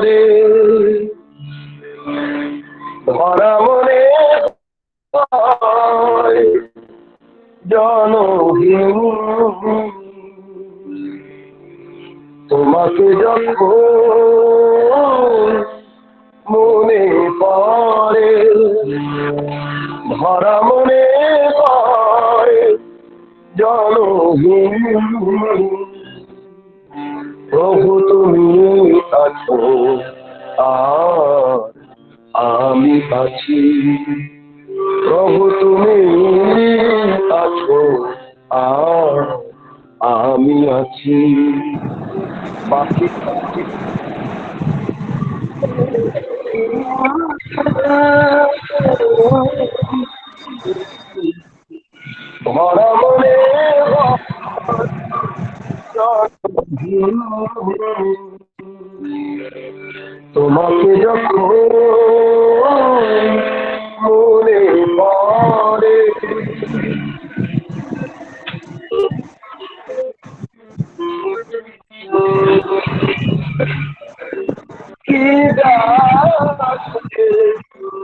পরে ভরা মনে জনহীন তোমাকে যখন মনে পড়ে ভরা মনে পড়ে জনহীন প্রভু তুমি আছো আর আমি আছি প্রভু তুমি আছো আর আমি আছি বাকি ভরা মনে তোমাকে যখন মনে পড়ে কি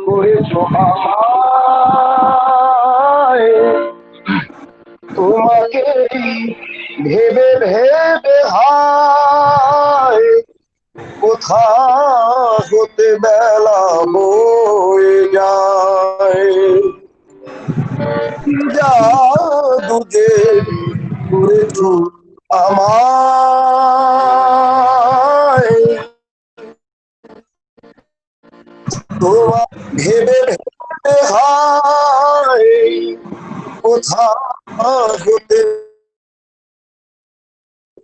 করেছো আমায় তোমাকে ভেবে ভেবে হায় কোথা হতে বেলা বয়ে যায় জাদু যে করেছো আমায় তোমার ভেবে ভেবে হায় কোথা হতে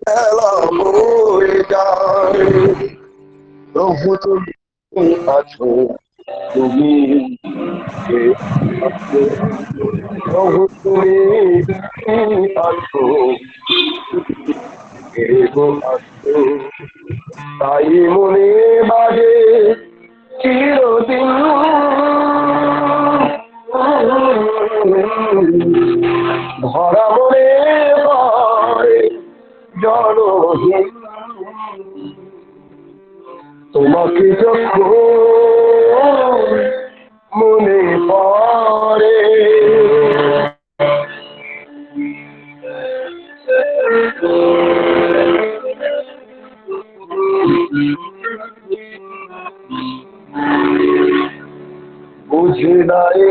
বেলা বয়ে যায় প্রভু তুমি আছো তুমি প্রভু তুমি আছো আছো তাই মনে বাজে চিরদিন ভরা মনে পড়ে জনহীন তোমাকে যখন মনে পড়ে বুঝি নাই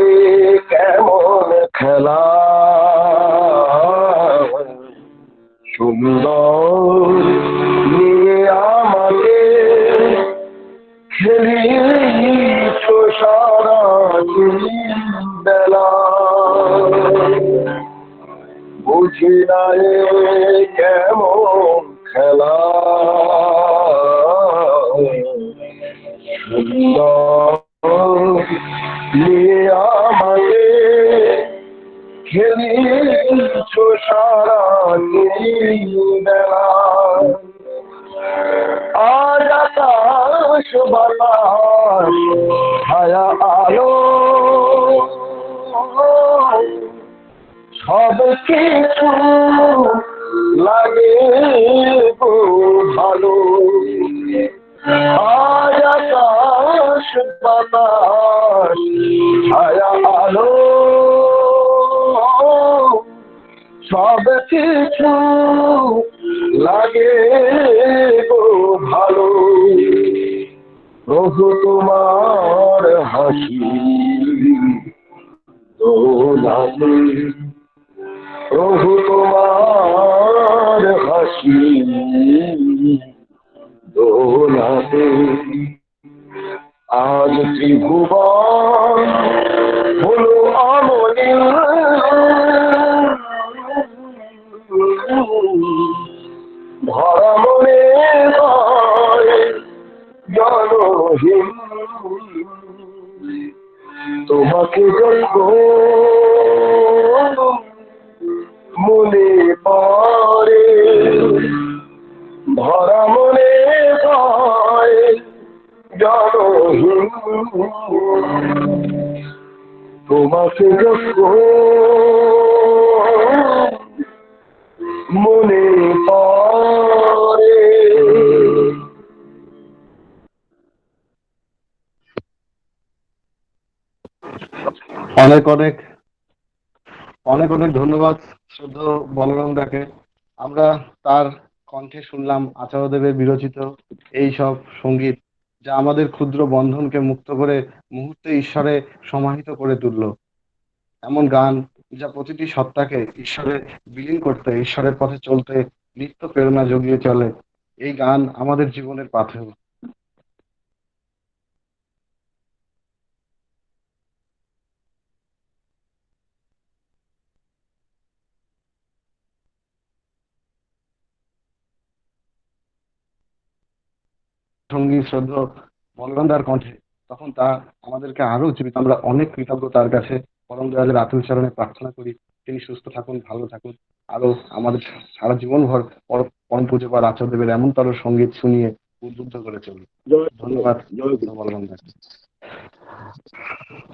কেমন খেলা সুন্দর নিয়ে আমাকে খেলিছ সারা বেলা বুঝি নাই কেমন খেলা সুন্দর নিয়ে আমাকে খেলিছ সারা বেলা আজ আকাশ বাতাস ছায়া আলো সব কিছু লাগে গো ভালো আজ আকাশ বাতাস ছায়া আলো সব কিছু লাগে গো ভালো প্রভু তোমার হাসি দোলাতে প্রভু তোমার হাসি দোলাতে আজ ত্রিভুবন হলো অমলিন ভরা মনে জনহীন তোমাকে যখন মনে পড়ে ভরা মনে জনহীন তোমাকে যখন মনে পড়ে অনেক অনেক অনেক অনেক ধন্যবাদ শ্রদ্ধেয় বলরাম দাকে। আমরা তার কণ্ঠে শুনলাম আচার্যদেবের বিরচিত এই সব সঙ্গীত, যা আমাদের ক্ষুদ্র বন্ধনকে মুক্ত করে মুহূর্তে ঈশ্বরে সমাহিত করে তুললো। এমন গান যা প্রতিটি সত্তাকে ঈশ্বরে বিলীন করতে, ঈশ্বরের পথে চলতে নিত্য প্রেরণা জুগিয়ে চলে। এই গান আমাদের জীবনের পাথেয়। সঙ্গী শ্রদ্ধেয় বলরামদার কণ্ঠে, তখন তা আমাদেরকে আরো জীবিত। আমরা অনেক কৃতজ্ঞ তার কাছে। পরম দয়ালের আতুল চরণে প্রার্থনা করি তিনি সুস্থ থাকুন, ভালো থাকুন, আরো আমাদের সারা জীবন ভর পরম পূজ্যপাদ আচার্যদেবের এমনতর সঙ্গীত শুনিয়ে উদ্বুদ্ধ করে চলুন। জয় গুরু, ধন্যবাদ জয় গুরু। বলরাম দাকে।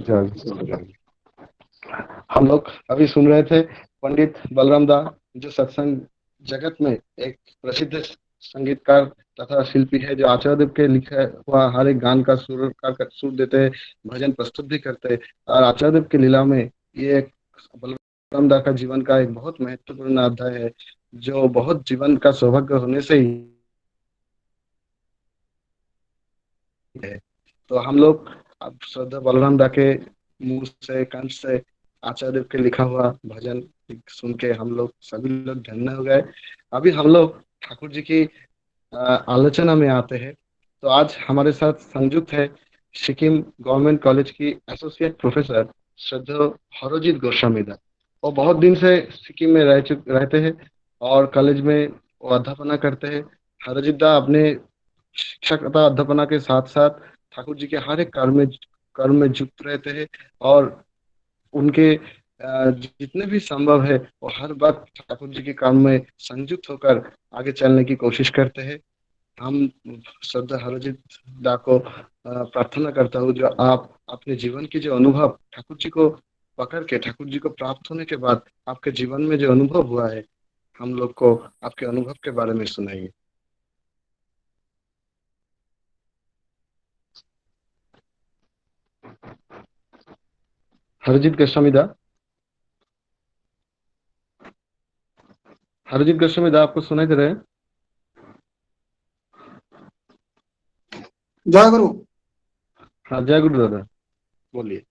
जय जय। हम लोग अभी सुन रहे थे पंडित बलराम दा, जो सत्संग जगत में एक प्रसिद्ध संगीतकार तथा शिल्पी है, जो आचार्य देव के लिखा हुआ हर एक गान का सुर देते हैं, भजन प्रस्तुत भी करते हैं। और आचार्य देव की लीला में ये एक बलराम दा का जीवन का एक बहुत महत्वपूर्ण अध्याय है, जो बहुत जीवन का सौभाग्य होने से ही है। तो हम लोग अब श्रद्धा बलराम दा के मुंह से, कंठ से आचार्य देव के लिखा हुआ भजन सुन के हम लोग सभी लोग धन्य हो गए। अभी हम लोग ठाकुर जी की आलोचना में आते हैं। तो आज हमारे साथ संयुक्त है सिक्किम गवर्नमेंट कॉलेज की एसोसिएट प्रोफेसर श्रद्धेय हरोजीत गोस्वामी दा। वो बहुत दिन से सिक्किम में रहते हैं और कॉलेज में वो अध्यापना करते हैं। हरोजीत दा अपने शिक्षा तथा अध्यापना के साथ साथ ठाकुर जी के हर एक कर्म में जुट रहते हैं और उनके जितने भी संभव है वो हर बात ठाकुर जी के काम में संयुक्त होकर आगे चलने की कोशिश करते हैं। हम श्रद्धा हरजीत दा को प्रार्थना करता हूँ, जो आप अपने जीवन की जो अनुभव ठाकुर जी को पकड़ के, ठाकुर जी को प्राप्त होने के बाद आपके जीवन में जो अनुभव हुआ है, हम लोग को आपके अनुभव के बारे में सुनाइए। हरजीत गोस्वामी दा, हरजीत गोस्वामी दा, आपको सुनाई दे रहे हैं? जय गुरु। हाँ, जय गुरु दादा, बोलिए।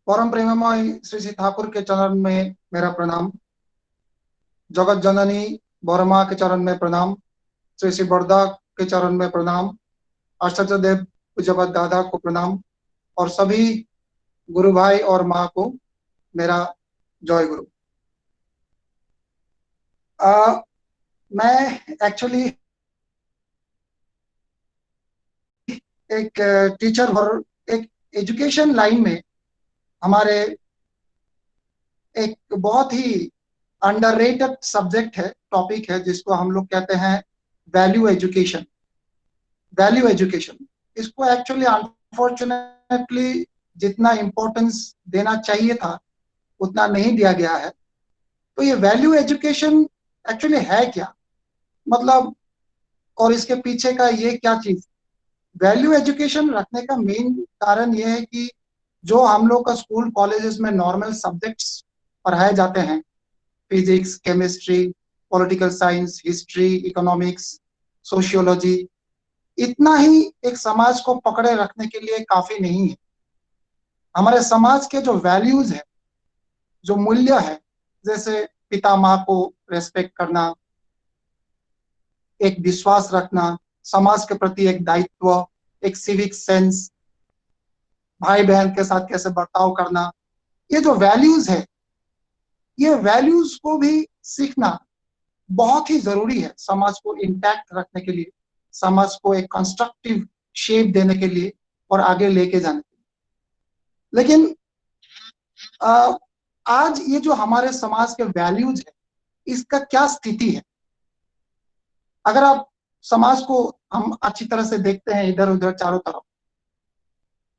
परम प्रेममय श्री श्री ठाकुर के चरण में मेरा प्रणाम। जगत जननी बरमा के चरण में प्रणाम। श्री श्री बरदा के चरण में प्रणाम। आचार्य देव पूज्यपाद दादा को प्रणाम और सभी गुरु भाई और माँ को मेरा जय गुरु। मैं एक्चुअली एक टीचर और एक एजुकेशन लाइन में हमारे एक बहुत ही अंडररेटेड सब्जेक्ट है, टॉपिक है, जिसको हम लोग कहते हैं वैल्यू एजुकेशन। वैल्यू एजुकेशन इसको एक्चुअली अनफॉर्चुनेटली जितना इम्पोर्टेंस देना चाहिए था उतना नहीं दिया गया है। तो ये वैल्यू एजुकेशन एक्चुअली है क्या, मतलब, और इसके पीछे का ये क्या चीज। वैल्यू एजुकेशन रखने का मेन कारण ये है कि जो हम लोग का स्कूल कॉलेजेस में नॉर्मल सब्जेक्ट्स पढ़ाए जाते हैं, physics, chemistry, political science, history, economics, sociology, इतना ही एक समाज को पकड़े रखने के लिए काफी नहीं है। हमारे समाज के जो वैल्यूज है, जो मूल्य है, जैसे पिता माँ को रेस्पेक्ट करना, एक विश्वास रखना, समाज के प्रति एक दायित्व, एक सिविक सेंस, भाई बहन के साथ कैसे बर्ताव करना, ये जो वैल्यूज है, ये वैल्यूज को भी सीखना बहुत ही जरूरी है समाज को इंटैक्ट रखने के लिए, समाज को एक कंस्ट्रक्टिव शेप देने के लिए और आगे लेके जाने के लिए। लेकिन आज ये जो हमारे समाज के वैल्यूज है, इसका क्या स्थिति है। अगर आप समाज को हम अच्छी तरह से देखते हैं इधर उधर चारों तरफ,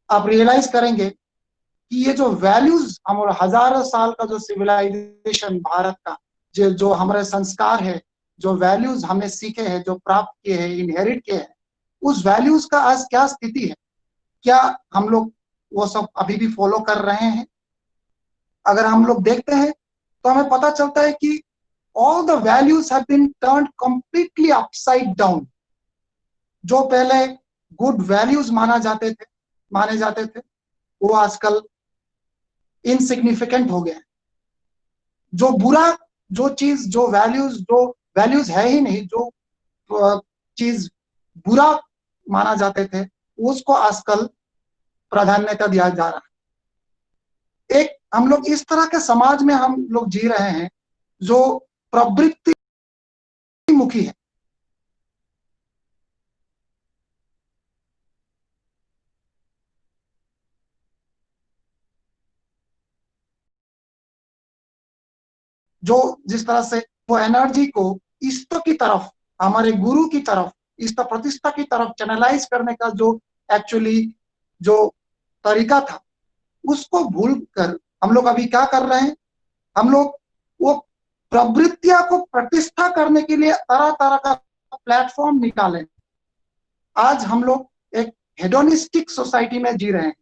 आप रियलाइज करेंगे कि ये जो वैल्यूज हमारे हजारों साल का जो सिविलाइजेशन भारत का, जो हमारे संस्कार है, जो वैल्यूज हमने सीखे हैं, जो प्राप्त किए हैं, इनहेरिट किए हैं, उस वैल्यूज का आज क्या स्थिति है। क्या हम लोग वो सब अभी भी फॉलो कर रहे हैं? अगर हम लोग देखते हैं तो हमें पता चलता है कि all the values have been turned completely upside down. जो पहले गुड वैल्यूज माने जाते थे वो आजकल इनसिग्निफिकेंट हो गए। जो बुरा, जो वैल्यूज है ही नहीं, जो चीज बुरा माना जाते थे उसको आजकल प्राधान्यता दिया जा रहा है। एक हम लोग इस तरह के समाज में हम लोग जी रहे हैं जो प्रवृत्ति मुखी है। जो जिस तरह से वो एनर्जी को इष्ट की तरफ, हमारे गुरु की तरफ, इष्ट प्रतिष्ठा की तरफ चैनलाइज करने का जो एक्चुअली जो तरीका था उसको भूल कर हम लोग अभी क्या कर रहे हैं, हम लोग वो प्रवृत्तियां को प्रतिष्ठा करने के लिए तरह तरह का प्लेटफॉर्म निकाले। आज हम लोग एक हेडोनिस्टिक सोसाइटी में जी रहे हैं,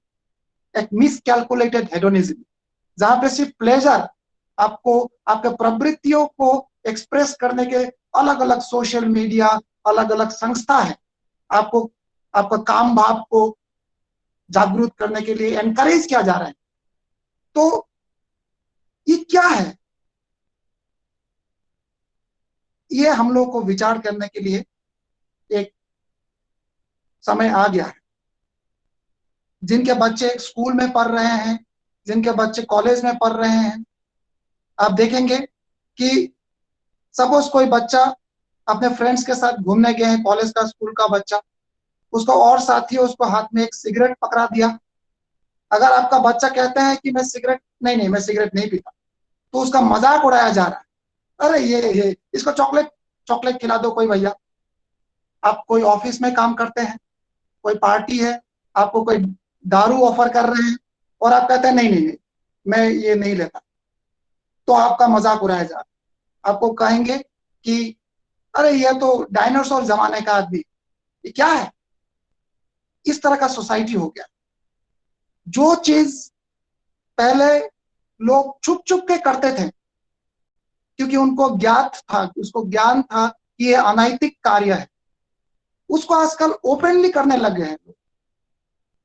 एक मिसकैलकुलेटेड हेडोनिज्म, जहां पे सिर्फ प्लेजर, आपको आपके प्रवृत्तियों को एक्सप्रेस करने के अलग अलग सोशल मीडिया, अलग अलग संस्था है, आपको आपका काम भाव को जागरूक करने के लिए एनकरेज किया जा रहा है। तो ये क्या है? ये हम लोग को विचार करने के लिए एक समय आ गया है। जिनके बच्चे स्कूल में पढ़ रहे हैं, जिनके बच्चे कॉलेज में पढ़ रहे हैं, आप देखेंगे कि सपोज कोई बच्चा अपने फ्रेंड्स के साथ घूमने गए हैं, कॉलेज का, स्कूल का बच्चा, उसको और साथी उसको हाथ में एक सिगरेट पकड़ा दिया। अगर आपका बच्चा कहता है कि मैं सिगरेट नहीं पीता, तो उसका मजाक उड़ाया जा रहा है। अरे ये इसको चॉकलेट खिला दो कोई भैया। आप कोई ऑफिस में काम करते हैं, कोई पार्टी है, आपको कोई दारू ऑफर कर रहे हैं और आप कहते हैं नहीं मैं ये नहीं लेता, तो आपका मजाक उड़ाया जा रहा है। आपको कहेंगे कि अरे ये तो डायनासोर जमाने का आदमी, ये क्या है? इस तरह का सोसाइटी हो गया। जो चीज पहले लोग छुप छुप के करते थे क्योंकि उसको ज्ञान था कि ये अनैतिक कार्य है, उसको आजकल ओपनली करने लग गए हैं।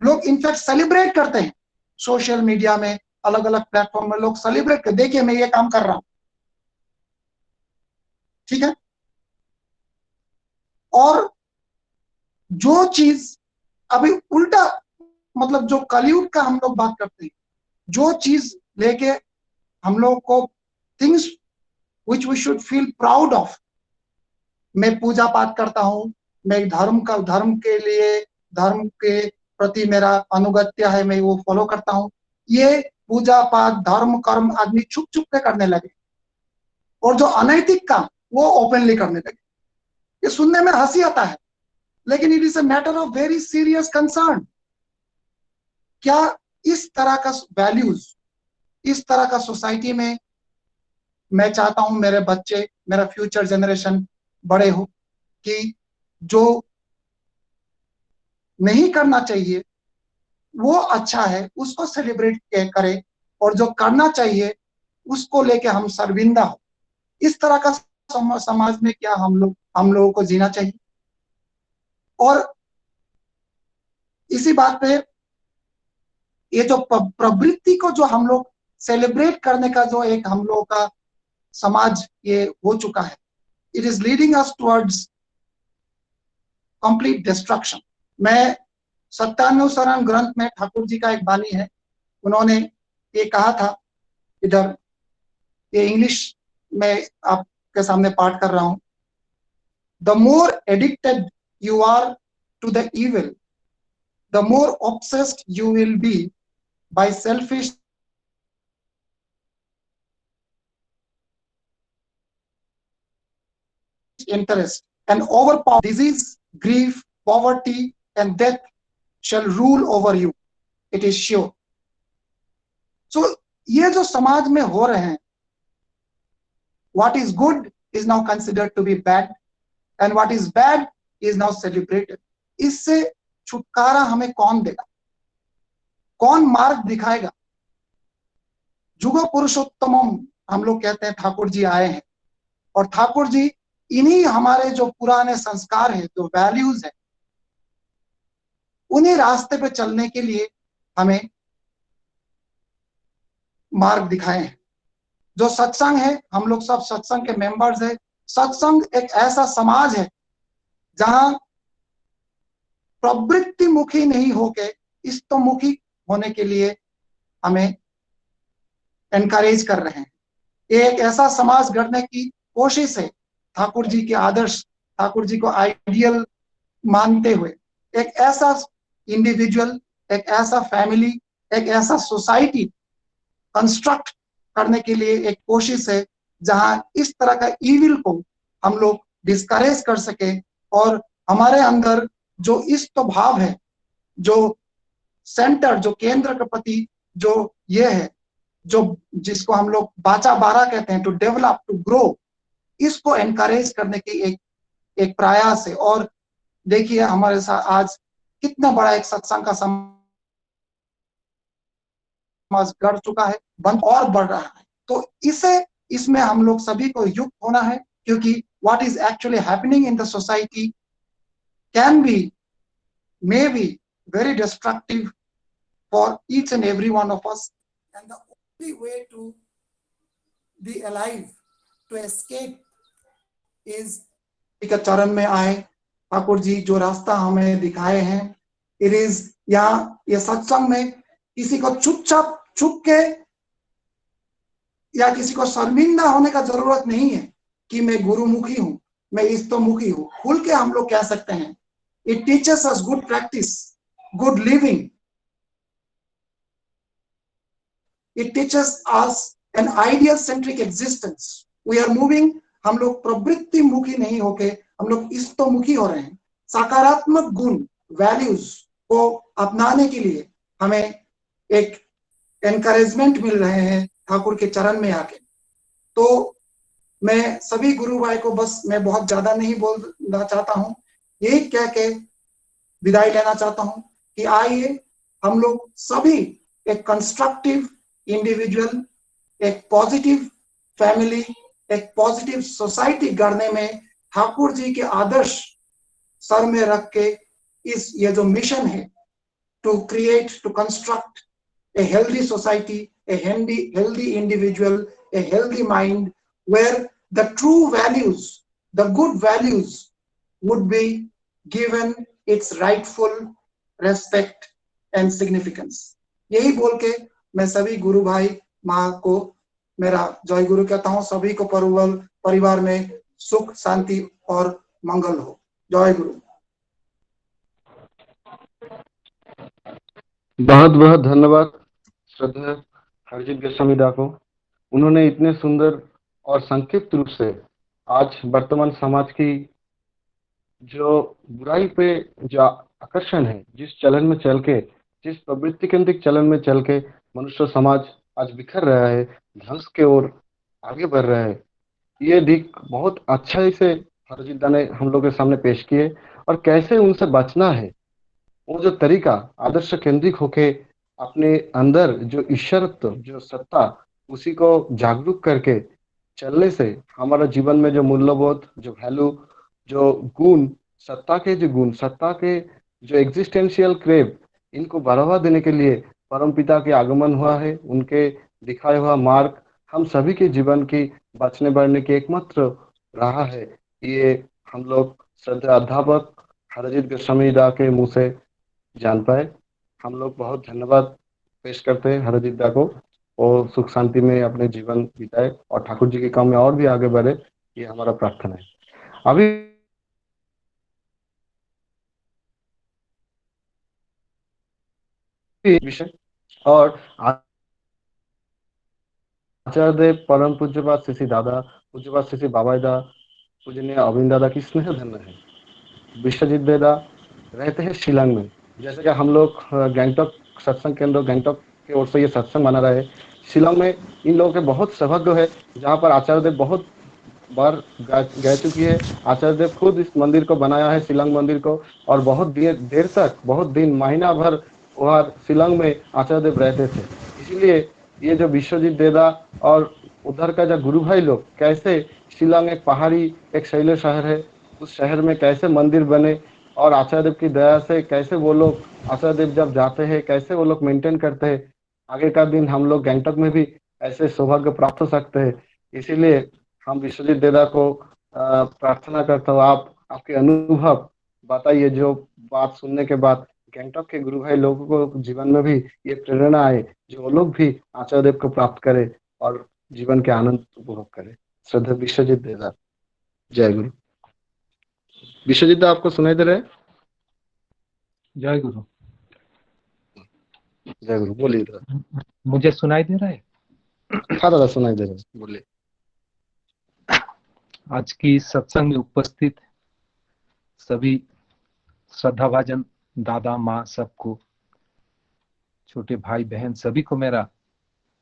लोग इनफैक्ट सेलिब्रेट करते हैं सोशल मीडिया में, अलग अलग प्लेटफॉर्म में लोग सेलिब्रेट कर, देखिए मैं ये काम कर रहा हूं। ठीक है। और जो चीज अभी उल्टा, मतलब जो कलयुग का हम लोग बात करते हैं, जो चीज लेके हम लोग को things which we should feel proud of, मैं पूजा पाठ करता हूं, मैं धर्म के प्रति मेरा अनुगत्य है, मैं वो फॉलो करता हूं, ये पूजा पाठ धर्म कर्म आदमी छुप छुप के करने लगे, और जो अनैतिक काम वो ओपनली करने लगे। ये सुनने में हंसी आता है, लेकिन it is a matter of very serious concern. क्या इस तरह का वैल्यूज, इस तरह का सोसाइटी में मैं चाहता हूं मेरे बच्चे, मेरा फ्यूचर जनरेशन बड़े हो कि जो नहीं करना चाहिए वो अच्छा है, उसको सेलिब्रेट करें, और जो करना चाहिए उसको लेके हम शर्मिंदा हो। इस तरह का समाज में क्या हम लोगों को जीना चाहिए? और इसी बात पे ये जो प्रवृत्ति को जो हम लोग सेलिब्रेट करने का जो एक हम लोगों का समाज ये हो चुका है, it is leading us towards complete destruction. मैं सत्यानुसरण ग्रंथ में ठाकुर जी का एक वाणी है, उन्होंने ये कहा था, इधर ये इंग्लिश में आपके सामने पाठ कर रहा हूं। The more addicted you are to the evil, the more obsessed you will be by selfish interest, and overpower disease, grief, poverty and death shall rule over you, it is sure. So ये जो समाज में हो रहे हैं, what is good is now considered to be bad and what is bad is now celebrated. इससे छुटकारा हमें कौन देगा? कौन मार्ग दिखाएगा? जुग पुरुषोत्तमम हम लोग कहते हैं, ठाकुर जी आए हैं, और ठाकुर जी इन्हीं हमारे जो पुराने संस्कार है, जो वैल्यूज है, उन्हीं रास्ते पे चलने के लिए हमें मार्ग दिखाए हैं। जो सत्संग है, हम लोग सब सत्संग के मेंबर्स है। सत्संग एक ऐसा समाज है जहां प्रवृत्ति मुखी नहीं होके इष्टमुखी होने के लिए हमें एनकरेज कर रहे हैं। ये एक ऐसा समाज गढ़ने की कोशिश है, ठाकुर जी के आदर्श, ठाकुर जी को आइडियल मानते हुए एक ऐसा इंडिविजुअल, एक ऐसा फैमिली, एक ऐसा सोसाइटी कंस्ट्रक्ट करने के लिए एक कोशिश है जहां इस तरह का इविल को हम लोग डिस्करेज कर सके, और हमारे अंदर जो इष्ट भाव है, जो सेंटर, जो केंद्र के प्रति जो ये है, जो जिसको हम लोग बाचा बारा कहते हैं, टू डेवलप, टू ग्रो, इसको एनकरेज करने की एक प्रयास है। और देखिए हमारे साथ आज कितना बड़ा एक सत्संग का समाज गढ़ चुका है, बन और बढ़ रहा है। तो इसमें हम लोग सभी को युक्त होना है, क्योंकि what is actually happening in the society can be, may be very destructive for each and every one of us, and the only way to be alive, to escape, is के चरण में आए। ठाकुर जी जो रास्ता हमें दिखाए हैं, इट इज यहाँ ये सत्संग में किसी को चुपचाप छुप के या किसी को शर्मिंदा होने का जरूरत नहीं है कि मैं गुरुमुखी हूं, मैं इष्टमुखी हूं। खुल के हम लोग कह सकते हैं। It teaches us good practice, good living. It teaches us an ideal centric existence. We are moving, हम लोग प्रवृत्ति मुखी नहीं होके हम लोग इष्टमुखी हो रहे हैं। सकारात्मक गुण, वैल्यूज को अपनाने के लिए हमें एक एनकरेजमेंट मिल रहे हैं ठाकुर के चरण में आके। तो मैं सभी गुरु भाई को बस, मैं बहुत ज्यादा नहीं बोलना चाहता हूं, यही कह के विदाई लेना चाहता हूं कि आइए हम लोग सभी एक कंस्ट्रक्टिव इंडिविजुअल, एक पॉजिटिव फैमिली, एक पॉजिटिव सोसाइटी गढ़ने में ठाकुर जी के आदर्श सर में रख के इस ये जो मिशन है, to create, to construct a healthy society, a healthy individual, a healthy mind, where the true values, the good values would be given its rightful respect and significance. यही बोल के मैं सभी गुरु भाई माँ को मेरा जय गुरु कहता हूँ। सभी को परिवार में सुख, शांति और मंगल हो। जय गुरु। बहुत बहुत धन्यवाद श्रद्धा हरजीत गोस्वामी दा को। उन्होंने इतने सुंदर और संक्षिप्त रूप से आज वर्तमान समाज की जो बुराई पे जो आकर्षण है, जिस चलन में चल के, जिस प्रवृत्ति केंद्रित चलन में चल के मनुष्य समाज आज बिखर रहा है, ध्वंस के ओर आगे बढ़ रहा है, ये दिख बहुत अच्छा से हरजीत दा ने हम लोग के सामने पेश किए। और कैसे उनसे बचना है, वो जो तरीका आदर्श केंद्रित होके अपने अंदर जो ईश्वरत्व, जो सत्ता, उसी को जागरूक करके चलने से हमारा जीवन में जो मूल्यबोध, जो वैल्यू, जो गुण, सत्ता के जो गुण, सत्ता के जो एग्जिस्टेंशियल क्रेव, इनको बढ़ावा देने के लिए परम पिता के आगमन हुआ है। उनके दिखाया हुआ मार्ग हम सभी के जीवन की बचने बढ़ने की एकमात्र राह है। ये हम लोग श्रद्धा अध्यापक हरजीत गोस्वामी दा के मुंह से जान पाए। हम लोग बहुत धन्यवाद पेश करते हैं हरजीत दा को, और सुख शांति में अपने जीवन बिताए और ठाकुर जी के काम में और भी आगे बढ़े, ये हमारा प्रार्थना है। अभी विषय और आचार्य देव परम पूज्यपाद श्री दादा, पूज्यपाद श्री बाबा दा, पूजनीय अरविंद दादा की स्नेह धन्य है। विश्वजीत दादा रहते हैं शिलांग में। जैसे कि हम लोग गैंगटॉक सत्संग केंद्र गैंगटॉक की ओर से ये सत्संग मना रहे, शिलांग में इन लोगों के बहुत सौभाग्य है, जहाँ पर आचार्य देव बहुत बार गए चुकी है। आचार्य देव खुद इस मंदिर को बनाया है, शिलांग मंदिर को, और बहुत देर तक, बहुत दिन, महीना भर वहाँ शिलोंग में आचार्य देव रहते थे। इसीलिए ये जो विश्वजीत देदा और उधर का जो गुरु भाई लोग कैसे, शिलोंग एक पहाड़ी एक शैल शहर है, उस शहर में कैसे मंदिर बने और आचार्य देव की दया से कैसे वो लोग, आचार्य देव जब जाते हैं कैसे वो लोग मेंटेन करते हैं, आगे का दिन हम लोग गैंगटॉक में भी ऐसे सौभाग्य प्राप्त हो सकते हैं। इसीलिए हम विश्वजीत देदा को प्रार्थना करता हूँ, आप आपके अनुभव बताइए, जो बात सुनने के बाद गैंगटॉक के गुरु भाई लोगों को जीवन में भी ये प्रेरणा आए, जो वो लोग भी आचार्य देव को प्राप्त करें और जीवन के आनंद उपभोग करें। श्रद्धा विश्वजीत देदा। जय गुरु। विश्वजीत दा आपको सुनाई दे रहे हैं? जय गुरु। जय गुरु, बोलिए दादा। मुझे सुनाई दे रहा है? हाँ दादा, सुनाई दे रहे हैं, बोलिए। आज की सत्संग में उपस्थित सभी श्रद्धाभाजन दादा माँ सबको, छोटे भाई बहन सभी को मेरा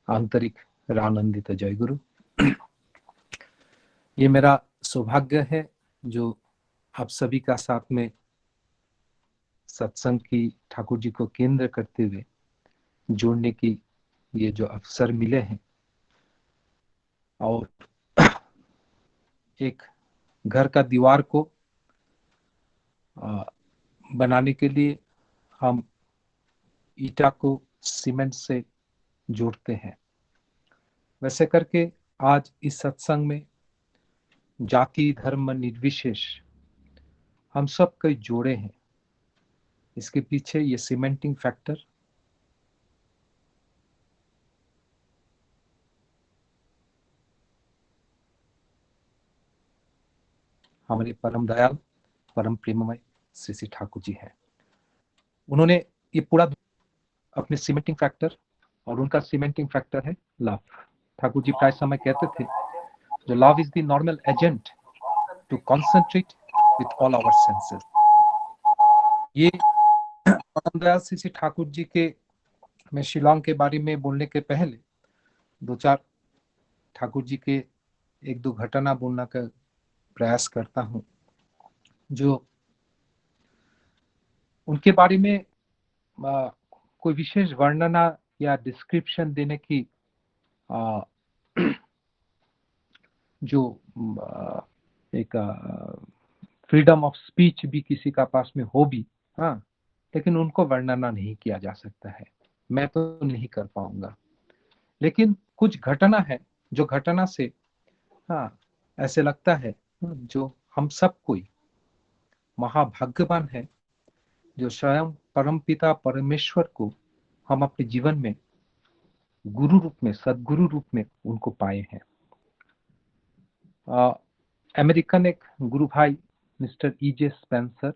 आंतरिक आनंदित जय गुरु। ये मेरा सौभाग्य है जो आप सभी का साथ में सत्संग की ठाकुर जी को केंद्र करते हुए जोड़ने की ये जो अवसर मिले हैं, और एक घर का दीवार को बनाने के लिए हम ईटा को सीमेंट से जोड़ते हैं, वैसे करके आज इस सत्संग में जाति धर्म निर्विशेष हम सब कई जोड़े हैं। इसके पीछे ये सीमेंटिंग फैक्टर हमारे परम दयाल परम प्रेममय श्री श्री ठाकुर जी है। उन्होंने ये पूरा अपने सीमेंटिंग फैक्टर, और उनका सीमेंटिंग फैक्टर है लव। ठाकुर जी प्राय समय कहते थे जो love is the normal agent to concentrate with all our senses. ये परम दयाल श्री श्री ठाकुर जी के, मैं शिलोंग के बारे में बोलने के पहले दो चार ठाकुर जी के एक दो घटना बोलने का प्रयास करता हूं, जो उनके बारे में कोई विशेष वर्णना या डिस्क्रिप्शन देने की जो एक फ्रीडम ऑफ स्पीच भी किसी का पास में हो भी, हाँ, लेकिन उनको वर्णना नहीं किया जा सकता है, मैं तो नहीं कर पाऊंगा। लेकिन कुछ घटना है जो घटना से हाँ ऐसे लगता है जो हम सब कोई महाभाग्यवान है जो स्वयं परमपिता परमेश्वर को हम अपने जीवन में गुरु रूप में, सदगुरु रूप में उनको पाए हैं। अमेरिकन एक गुरु भाई मिस्टर E.J. स्पेंसर,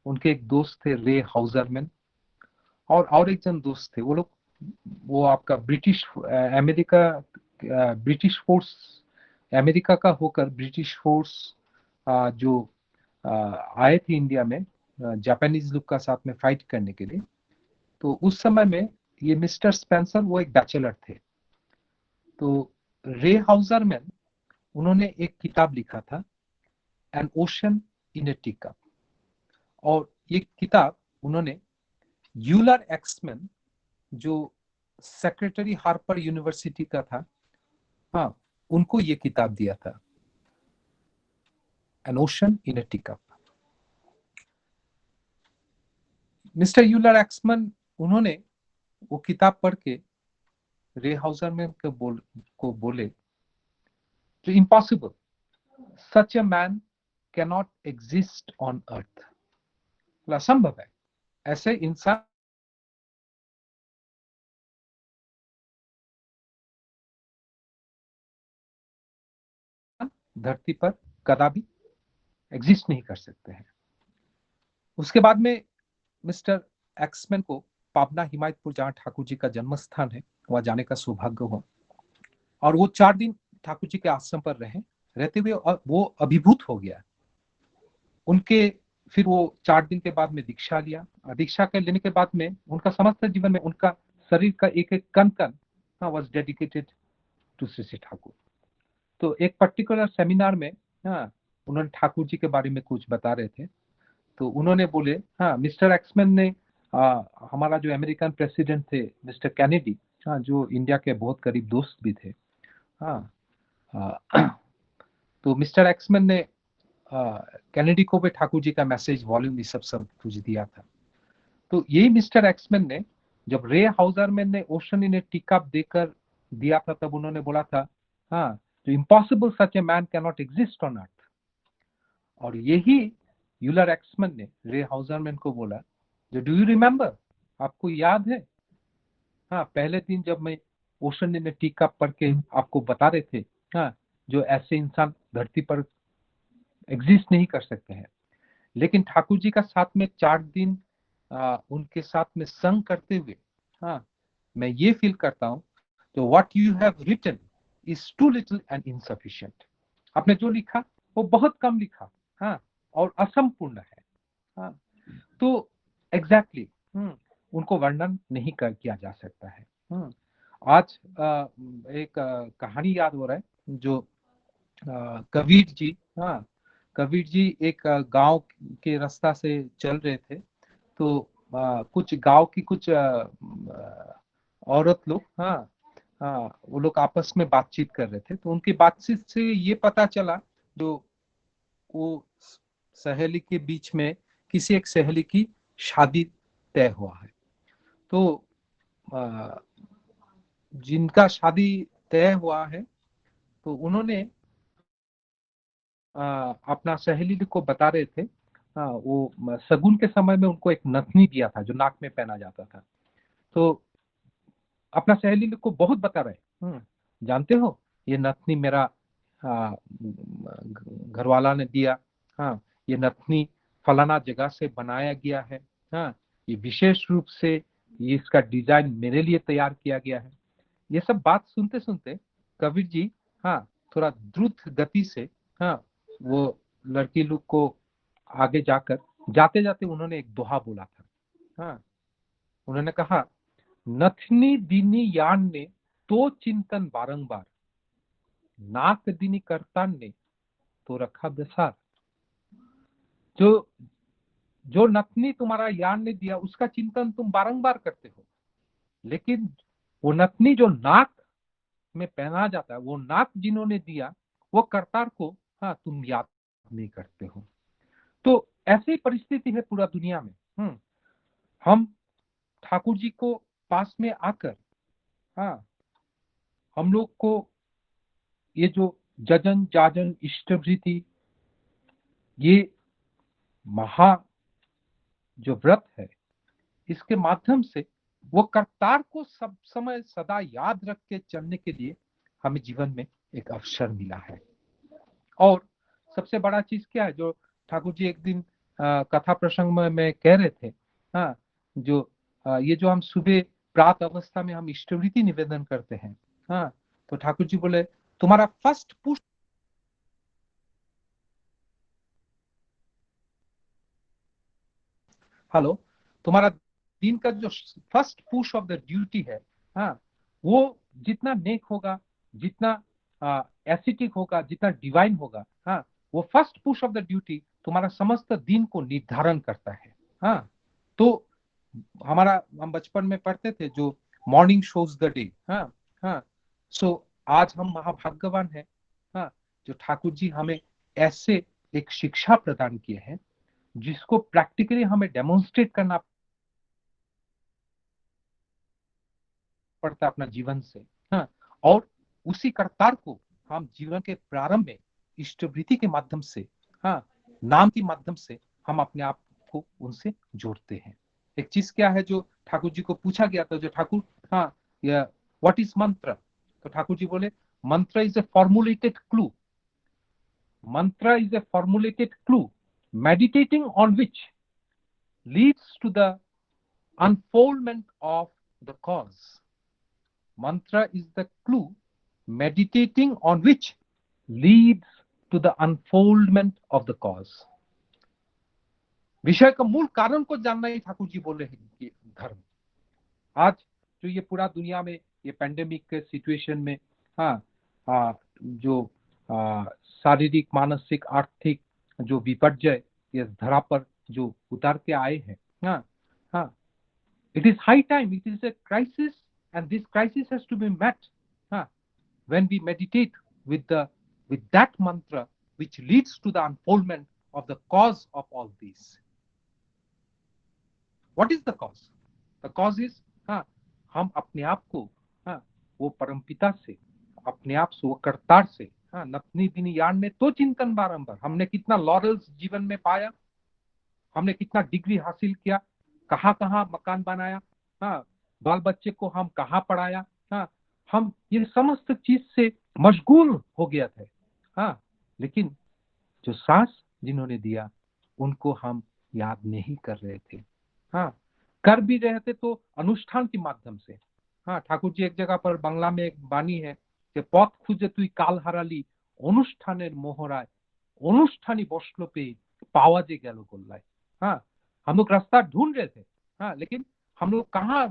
उनके एक दोस्त थे रे हाउजरमैन, और एक जन दोस्त थे। वो लोग, वो आपका ब्रिटिश ब्रिटिश फोर्स, अमेरिका का होकर ब्रिटिश फोर्स जो आए थे इंडिया में जापानीज लोग का साथ में फाइट करने के लिए, तो उस समय में ये मिस्टर स्पेंसर वो एक बैचलर थे। तो रे हाउजरमैन उन्होंने एक किताब लिखा था an ocean in a tea cup, और ये किताब उन्होंने यूलर एक्समैन जो सेक्रेटरी हार्पर यूनिवर्सिटी का था, हाँ, उनको ये किताब दिया था, an ocean in a tea cup. Mister Euler Axman उन्होंने वो किताब पढ़ के रे हाउजरमैन को बोले तो impossible, such a man can not exist on earth. असंभव है ऐसे इंसान धरती पर कदापि एग्जिस्ट नहीं कर सकते हैं। उसके बाद में मिस्टर एक्समैन को पाबना हिमायतपुर, जहां ठाकुर जी का जन्म स्थान है, वहां जाने का सौभाग्य हुआ, और वो 4 दिन ठाकुर जी के आश्रम पर रहते हुए वो अभिभूत हो गया उनके। फिर वो 4 दिन के बाद में दीक्षा लिया। दीक्षा के लेने के बाद में उनका समस्त जीवन में उनका शरीर का एक एक कण कण was dedicated to Shri Shri Thakur. तो एक पर्टिकुलर सेमिनार में उन्होंने ठाकुर जी के बारे में कुछ बता रहे थे, तो उन्होंने बोले, हाँ, मिस्टर एक्समैन ने हमारा जो अमेरिकन प्रेसिडेंट थे मिस्टर कैनेडी, हाँ, जो इंडिया के बहुत करीब दोस्त भी थे, हाँ, तो मिस्टर एक्समैन ने कैनेडी को भी ठाकुर जी का मैसेज वॉल्यूम ये सब कुछ दिया था। तो यही मिस्टर एक्समैन ने जब रे हाउजरमैन ने ओशन इन ए टीकअप देकर दिया था, तब उन्होंने बोला था, हाँ, जो impossible such a man can not exist on earth. और यही यूलर एक्समैन ने रे हाउजरमैन को बोला, जो डू यू रिमेम्बर, आपको याद है, हाँ, पहले दिन जब मैं ओशन इन ए टीकअप पढ़ के आपको बता रहे थे, हाँ, जो ऐसे इंसान धरती पर एग्जिस्ट नहीं कर सकते हैं, लेकिन ठाकुर जी का साथ में 4 दिन उनके साथ में संग करते हुए, हाँ, मैं ये फील करता हूँ, तो what you have written is too little and insufficient. आपने जो लिखा वो बहुत कम लिखा, हाँ, और असंपूर्ण है, हाँ, तो एग्जैक्टली उनको वर्णन नहीं किया जा सकता है। आज एक कहानी याद हो रहा है, जो कबीर जी, हाँ, कबीर जी एक गांव के रास्ता से चल रहे थे, तो कुछ गांव की कुछ औरत लोग, हाँ, हाँ, वो लोग आपस में बातचीत कर रहे थे, तो उनकी बातचीत से ये पता चला, जो वो सहेली के बीच में किसी एक सहेली की शादी तय हुआ है। तो जिनका शादी तय हुआ है, तो उन्होंने अपना सहेली को बता रहे थे, हाँ, वो सगुन के समय में उनको एक नथनी दिया था जो नाक में पहना जाता था। तो अपना सहेली को बहुत बता रहे, जानते हो, ये नथनी मेरा घरवाला ने दिया, हाँ, ये नथनी फलाना जगह से बनाया गया है, हाँ, ये विशेष रूप से ये इसका डिजाइन मेरे लिए तैयार किया गया है। ये सब बात सुनते सुनते कबीर जी, हाँ, थोड़ा द्रुत गति से, हाँ, वो लड़की लोग को आगे जाकर जाते जाते उन्होंने एक दोहा बोला था, हाँ, उन्होंने कहा, नथनी दीनी यान ने तो चिंतन बारंबार, नाक दीनी करतान ने तो रखा बेसार। जो जो नथनी तुम्हारा यान ने दिया उसका चिंतन तुम बारंबार करते हो, लेकिन वो नथनी जो नाक में पहना जाता है, वो नाक जिन्होंने दिया, वो करतार को, हाँ, तुम याद नहीं करते हो। तो ऐसी परिस्थिति है पूरा दुनिया में। हम ठाकुर जी को पास में आकर, हाँ, हम लोग को ये जो जजन जाजन इष्टवृत्ति, ये महा जो व्रत है, इसके माध्यम से वो करतार को सब समय सदा याद रख के चलने के लिए हमें जीवन में एक अवसर मिला है। और सबसे बड़ा चीज क्या है, जो ठाकुर जी एक दिन कथा प्रसंग में कह रहे थे, हाँ, जो ये जो हम सुबह प्रात अवस्था में हम इष्टवृत्ति निवेदन करते हैं, हाँ, तो ठाकुर जी बोले, तुम्हारा फर्स्ट पुश, हेलो, तुम्हारा दिन का जो first push of the duty है, हाँ, वो जितना नेक होगा, जितना एसिटिक होगा, जितना डिवाइन होगा, हाँ, वो first push of the duty तुम्हारा समस्त दिन को निर्धारण करता है, हाँ। तो हम बचपन में पढ़ते थे, जो मॉर्निंग शोज द डे, हाँ, हाँ, सो आज हम महाभाग्यवान हैं, हाँ, जो ठाकुर जी हमें ऐसे एक शिक्षा प्रदान किए हैं, जिसको प्रैक्टिकली हमें डेमोन्स्ट्रेट करना पड़ता है अपना जीवन से, हाँ, और उसी करतार को हम जीवन के प्रारंभ में इष्टवृत्ति के माध्यम से, हाँ, नाम के माध्यम से हम अपने आप को उनसे जोड़ते हैं। एक चीज क्या है, जो ठाकुर जी को पूछा गया था, जो ठाकुर, हाँ, व्हाट इज मंत्र, तो ठाकुर जी बोले, मंत्र is a formulated clue, mantra is a formulated clue meditating on which leads to the unfoldment of the cause. Mantra is the clue meditating on which leads to the unfoldment of the cause. विषय का मूल कारण को जानना ही ठाकुर जी बोले हैं कि धर्म। आज जो ये पूरा दुनिया में ये पैंडेमिक के सिचुएशन में, हाँ, जो शारीरिक, मानसिक, आर्थिक जो विपर्जय इस धरा पर जो उतार के आए हैं, हाँ, हाँ, It is high time. It is a crisis, and this crisis has to be met when we meditate with that mantra which leads to the unfoldment of the cause of all these. What is the cause? The cause is हम अपने आप को वो परमपिता से, अपने आप से, वो करतार से नतनी दिनी यान में तो चिंतन बारंबार। हमने कितना लॉरेल्स जीवन में पाया, हमने कितना डिग्री हासिल किया, कहाँ कहाँ मकान बनाया, बाल बच्चे को हम कहाँ पढ़ाया, हम ये समस्त चीज से मशगूल हो गया थे। लेकिन जो सांस जिन्होंने दिया उनको हम याद नहीं कर रहे थे। कर भी रहे थे तो अनुष्ठान के माध्यम से। ठाकुर जी एक जगह पर बांग्ला में एक बानी है कि पथ खुजे तुई काल हाराली अनुष्ठानेर मोहराय अनुष्ठानी बसलो पे पावा जे गेल गोल्लाय। हम लोग रास्ता ढूंढ रहे थे, लेकिन हम लोग कहाँ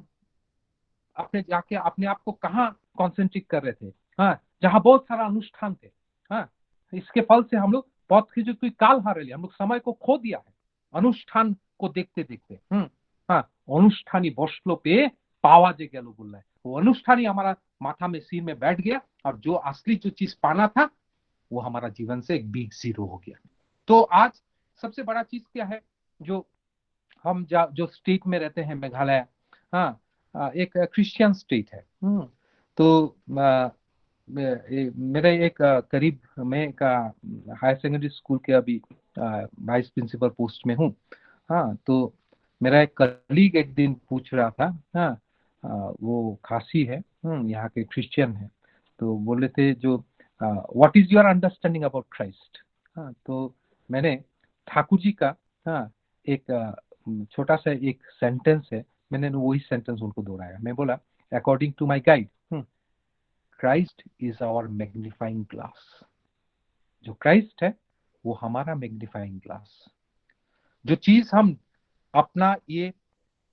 अपने जाके अपने आप को कहाँ कॉन्सेंट्रेट कर रहे थे, जहाँ बहुत सारा अनुष्ठान थे। इसके फल से हम लोग पथ खींचे तुई काल हाराली, हम लोग समय को खो दिया है अनुष्ठान को देखते देखते। अनुष्ठानी बसलो पे पावा जे गेल गोल्लाय, वो अनुष्ठानी हमारा माथा में सिर में बैठ गया और जो असली जो चीज पाना था वो हमारा जीवन से एक बिग जीरो हो गया। तो आज सबसे बड़ा चीज क्या है, जो हम जो स्टेट में रहते हैं मेघालय, एक क्रिश्चियन स्टेट है। तो मेरे एक करीब मैं एक हायर सेकेंडरी स्कूल के अभी वाइस प्रिंसिपल पोस्ट में हूँ। तो मेरा एक कलीग एक दिन पूछ रहा था, वो खासी है, यहाँ के क्रिश्चियन है, तो बोले थे जो what is your understanding about Christ. तो मैंने ठाकुर जी का एक छोटा सा एक सेंटेंस है, मैंने वही सेंटेंस उनको दोहराया। मैं बोला according to my guide Christ is our magnifying glass. जो क्राइस्ट है वो हमारा मैग्नीफाइंग ग्लास। जो चीज हम अपना ये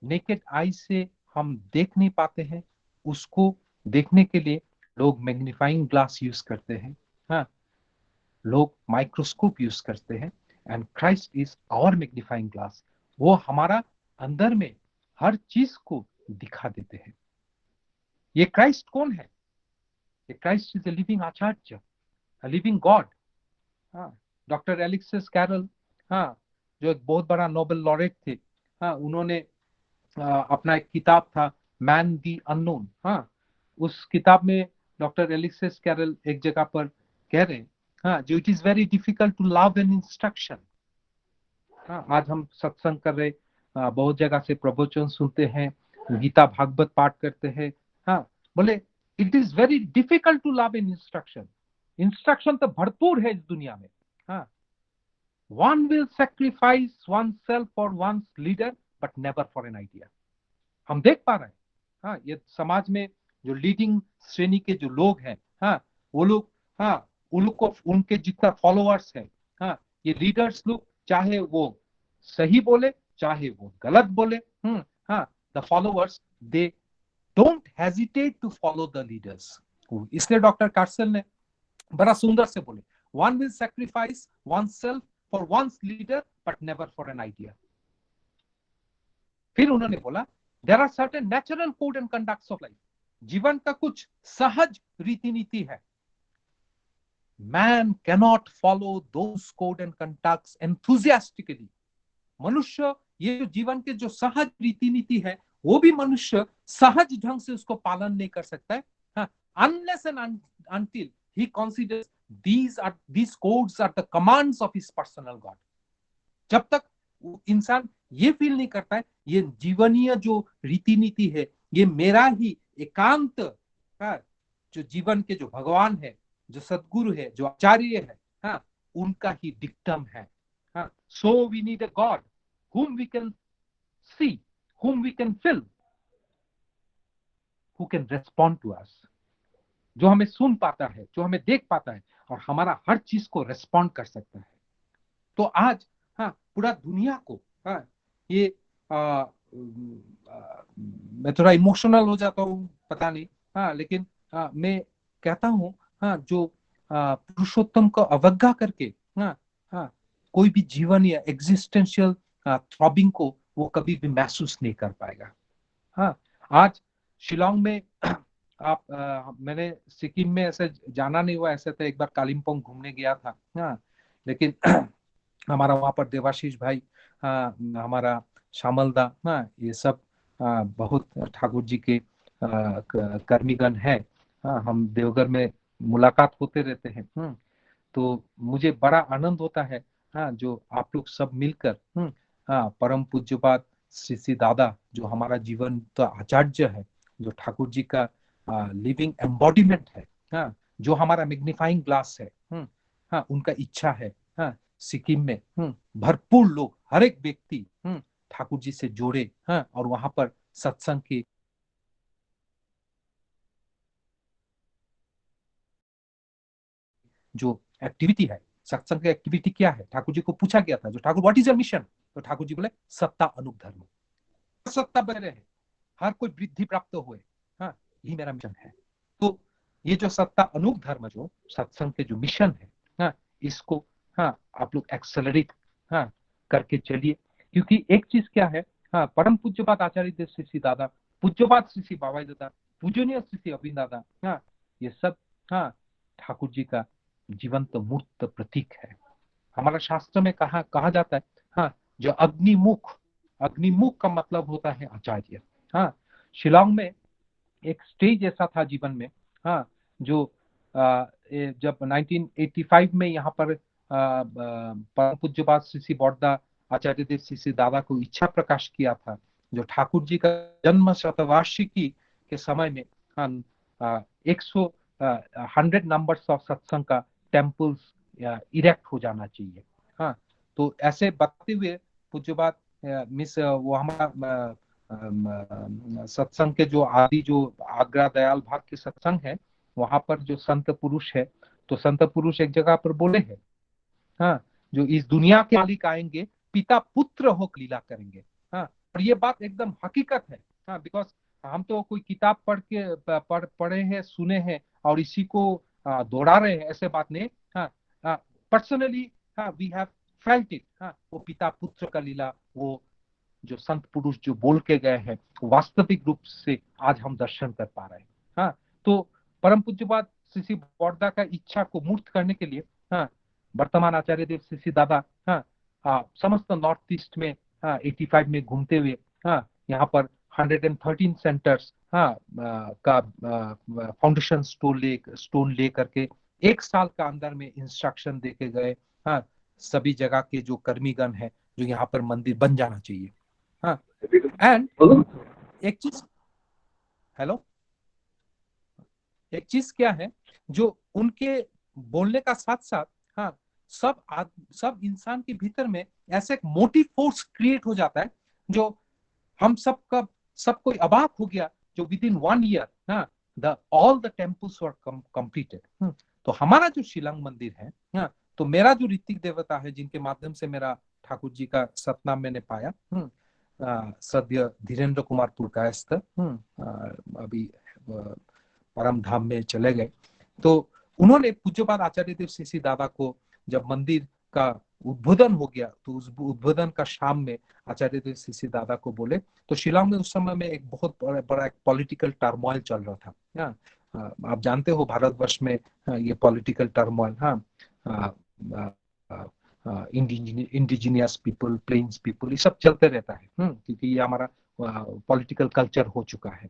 नेकेड आई से हम देख नहीं पाते हैं, उसको देखने के लिए लोग मैग्नीफाइंग ग्लास यूज करते हैं, लोग माइक्रोस्कोप यूज करते हैं। And Christ is our magnifying glass. वो हमारा अंदर में हर चीज को दिखा देते हैं। ये क्राइस्ट कौन है? ये Christ is a living acharya, a living God. Doctor Alexis Carrel, जो एक बहुत बड़ा नोबेल लॉरेट थे, उन्होंने अपना एक किताब था मैन दी अननोन। उस किताब में डॉक्टर एलेक्सिस कैरल एक जगह पर कह रहे हैं, जो it is very difficult to love an instruction. आज हम सत्संग कर रहे, बहुत जगह से प्रवचन सुनते हैं, गीता भागवत पाठ करते हैं, बोले it is very difficult to love an instruction. Instruction तो भरपूर है इस दुनिया में। One will sacrifice oneself for one's leader, but never for an idea. हम देख पा रहे हैं, ये समाज में जो लीडिंग श्रेणी के जो लोग हैं, वो लोग, उनको उनके जितना फॉलोअर्स हैं, ये लीडर्स लोग, चाहे वो सही बोले चाहे वो गलत बोले, the followers they don't hesitate to follow the leaders. इसलिए डॉक्टर कार्सन ने बड़ा सुंदर से बोले, one will sacrifice oneself for one's leader but never for an idea. फिर उन्होंने बोला there are certain natural code and conducts of life. जीवन का कुछ सहज रीति नीति है। Man cannot follow those code and conducts enthusiastically. मनुष्य ये जो जीवन के जो सहज रीति नीति है वो भी मनुष्य सहज ढंग से उसको पालन नहीं कर सकता है, unless and until he considers these codes are the commands of his personal God. जब तक इंसान ये फील नहीं करता है ये जीवनीय जो रीति नीति है ये मेरा ही एकांत, जो जीवन के जो भगवान है, जो सदगुरु है, जो आचार्य है, उनका ही डिक्टम है। So we need a God whom we can see, whom we can feel, who can respond to us. जो हमें सुन पाता है, जो हमें देख पाता है और हमारा हर चीज को रेस्पॉन्ड कर सकता है। तो आज पूरा दुनिया को ये मैं थोड़ा इमोशनल हो जाता हूँ, पता नहीं, लेकिन मैं कहता हूँ जो पुरुषोत्तम को अवज्ञा करके कोई भी जीवन या एग्जिस्टेंशियल थ्रॉबिंग को वो कभी भी महसूस नहीं कर पाएगा। हाँ, आज शिलोंग में आप मैंने सिक्किम में ऐसे जाना नहीं हुआ, ऐसे तो एक बार कालिम्पोंग घूमने गया था। हाँ, लेकिन हमारा वहाँ पर देवाशीष भाई, हाँ, हमारा श्यामलदा, हाँ, ये सब बहुत ठाकुर जी के कर्मीगण है। हाँ, हम देवघर में मुलाकात होते रहते हैं। तो मुझे बड़ा आनंद होता है, हाँ, जो आप लोग सब मिलकर, हाँ, परम पूज्यपाद श्री श्री दादा जो हमारा जीवन तो आचार्य है, जो ठाकुर जी का लिविंग एम्बॉडीमेंट है, हाँ, जो हमारा मैग्नीफाइंग ग्लास है, हाँ, उनका इच्छा है, हाँ, सिक्किम में भरपूर लोग, हर एक व्यक्ति ठाकुर जी से जोड़े, हाँ, और वहां पर सत्संग की जो एक्टिविटी है, सत्संग की एक्टिविटी क्या है, ठाकुर जी को पूछा गया था, जो Thakur what is your mission, तो ठाकुर जी बोले सत्ता अनुधर्म, सत्ता बने रहे, हर कोई वृद्धि प्राप्त हुए, हाँ, यही मेरा मिशन है। तो ये जो सत्ता अनूप धर्म, जो सत्संग के जो मिशन है, हाँ, इसको, हाँ, आप लोग एक्सेलरेट, हाँ, करके चलिए। क्योंकि एक चीज क्या है, हाँ, परम पूज्यपाद आचार्य देव श्री श्री दादा, पूज्यपाद श्री श्री बाबाई दादा, पूजनीय श्री श्री अभिन दादा, हाँ, ये सब, हाँ, ठाकुर जी का जीवंत मूर्त प्रतीक है। हमारा शास्त्र में कहा जाता है, हाँ, जो अग्निमुख, अग्निमुख का मतलब होता है आचार्य। हाँ, शिलोंग में एक स्टेज ऐसा था जीवन में, हाँ, जो जब 1985 में यहाँ पर परम पूज्यपाद श्री श्री बौद्धा आचार्य देव श्री श्री दादा को इच्छा प्रकाश किया था, जो ठाकुर जी का जन्म शतवार्षिकी के समय में, हाँ, 100 नंबर्स ऑफ सत्संग का टेम्पल्स इरेक्ट हो जाना चाहिए। हाँ, तो ऐसे बताते हुए पूज्यपाद मिस वो हमारा सत्संग के जो आदि, जो आगरा दयाल भाग के सत्संग है, वहां पर जो संत पुरुष है, तो संत पुरुष एक जगह पर बोले हैं, हाँ, जो इस दुनिया के मालिक आएंगे, पिता पुत्र होकर लीला करेंगे। हाँ, और ये बात एकदम हकीकत है। हाँ, बिकॉज हम तो कोई किताब पढ़े हैं, सुने हैं और इसी को दोहरा रहे हैं, ऐसे बात नहीं। हाँ, पर्सनली, हाँ, वी हैव फेल्ट इट। हाँ, वो पिता पुत्र का लीला, वो जो संत पुरुष जो बोल के गए हैं, वास्तविक रूप से आज हम दर्शन कर पा रहे हैं। हाँ, तो परम पूज्यपाद श्री श्री बौद्धा का इच्छा को मूर्त करने के लिए, हाँ, वर्तमान आचार्य देव श्री श्री दादा, हाँ, समस्त नॉर्थ ईस्ट में, हाँ, 85 में घूमते हुए, हाँ, यहाँ पर 113 सेंटर्स, हाँ, का फाउंडेशन स्टोन ले करके 1 साल का अंदर में इंस्ट्रक्शन दे के गए। हाँ, सभी जगह के जो कर्मीगण है, जो यहाँ पर मंदिर बन जाना चाहिए। हाँ, एंड एक चीज, हेलो, एक चीज क्या है, जो उनके बोलने का साथ साथ, हाँ, सब इंसान के भीतर में ऐसे एक मोटिव फोर्स क्रिएट हो जाता है, जो हम सब कोई अबाक हो गया, जो विद इन 1 ईयर, हाँ, all the temples were completed. तो हमारा जो शिलोंग मंदिर है, हाँ, तो मेरा जो ऋतिक देवता है, जिनके माध्यम से मेरा ठाकुर जी का सतनाम मैंने पाया, सद्य धीरेन्द्र कुमार पुरकायस्थ, अभी परम धाम में चले गए। तो उन्होंने पूज्यपाद आचार्य देव श्री श्री दादा को, जब मंदिर का उद्बोधन हो गया, तो उस उद्बोधन का शाम में आचार्य देव श्री श्री दादा को बोले, तो शिलोंग में उस समय में एक बहुत बड़ा एक पॉलिटिकल टर्मोइल चल रहा था। हाँ, आप जानते हो भारतवर्ष में, ये पॉलिटिकल टर्मोइल, हाँ, इंडिजिनियस पीपल, प्लेन्स पीपल, ये सब चलते रहता है, क्योंकि ये हमारा पॉलिटिकल कल्चर हो चुका है।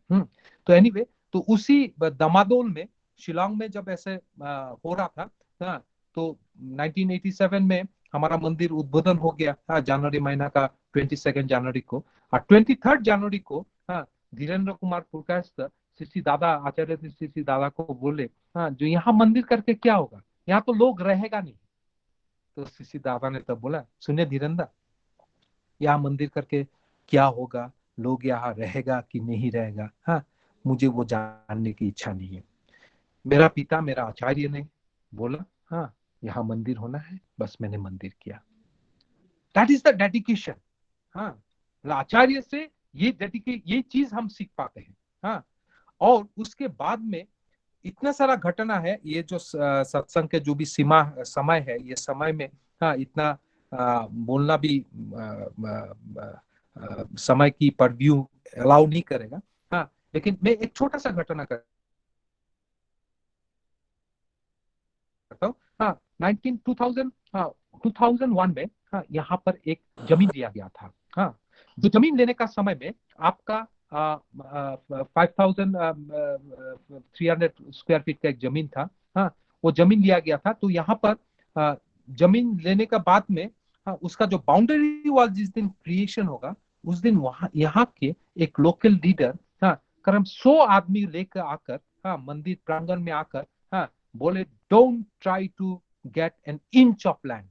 तो एनीवे, तो उसी दमादोल में, शिलोंग में जब ऐसे हो रहा था, हाँ, तो 1987 में हमारा मंदिर उद्बोधन हो गया, हाँ, जनवरी महीना का 22 जनवरी को, और 23 जनवरी को, हाँ, धीरेन्द्र कुमार पुरकायस्थ श्री दादा, आचार्य श्री दादा को बोले, हाँ, जो यहाँ मंदिर करके क्या होगा, यहाँ तो लोग रहेगा नहीं। तो श्री दादा ने तब बोला, सुनिए धीरेन्द्र, यहाँ मंदिर करके क्या होगा, लोग यहाँ रहेगा कि नहीं रहेगा, हाँ, मुझे वो जानने की इच्छा नहीं है। मेरा पिता, मेरा आचार्य ने बोला, हाँ, यहाँ मंदिर होना है, बस मैंने मंदिर किया। That is the dedication. हाँ, आचार्य से ये चीज हम सीख पाते हैं। हाँ, और उसके बाद में इतना सारा घटना है, ये जो सत्संग के जो भी समय है, ये समय में, हाँ, इतना बोलना भी समय की परव्यू अलाउ नहीं करेगा। हाँ, लेकिन मैं एक छोटा सा घटना करता हूँ। हाँ, 2000 हाँ 2001 में हाँ यहाँ पर एक जमीन लिया गया था। हाँ, जो जमीन लेने का समय में आपका 5300 स्क्वायर फीट का एक जमीन था। हाँ, वो जमीन लिया गया था। तो यहाँ पर जमीन लेने का बाद में हाँ उसका जो बाउंड्री वॉल जिस दिन क्रिएशन होगा उस दिन वहां यहाँ के एक लोकल लीडर हाँ करीब 100 आदमी लेकर आकर हाँ मंदिर प्रांगण में आकर हाँ बोले don't try to get an inch of land.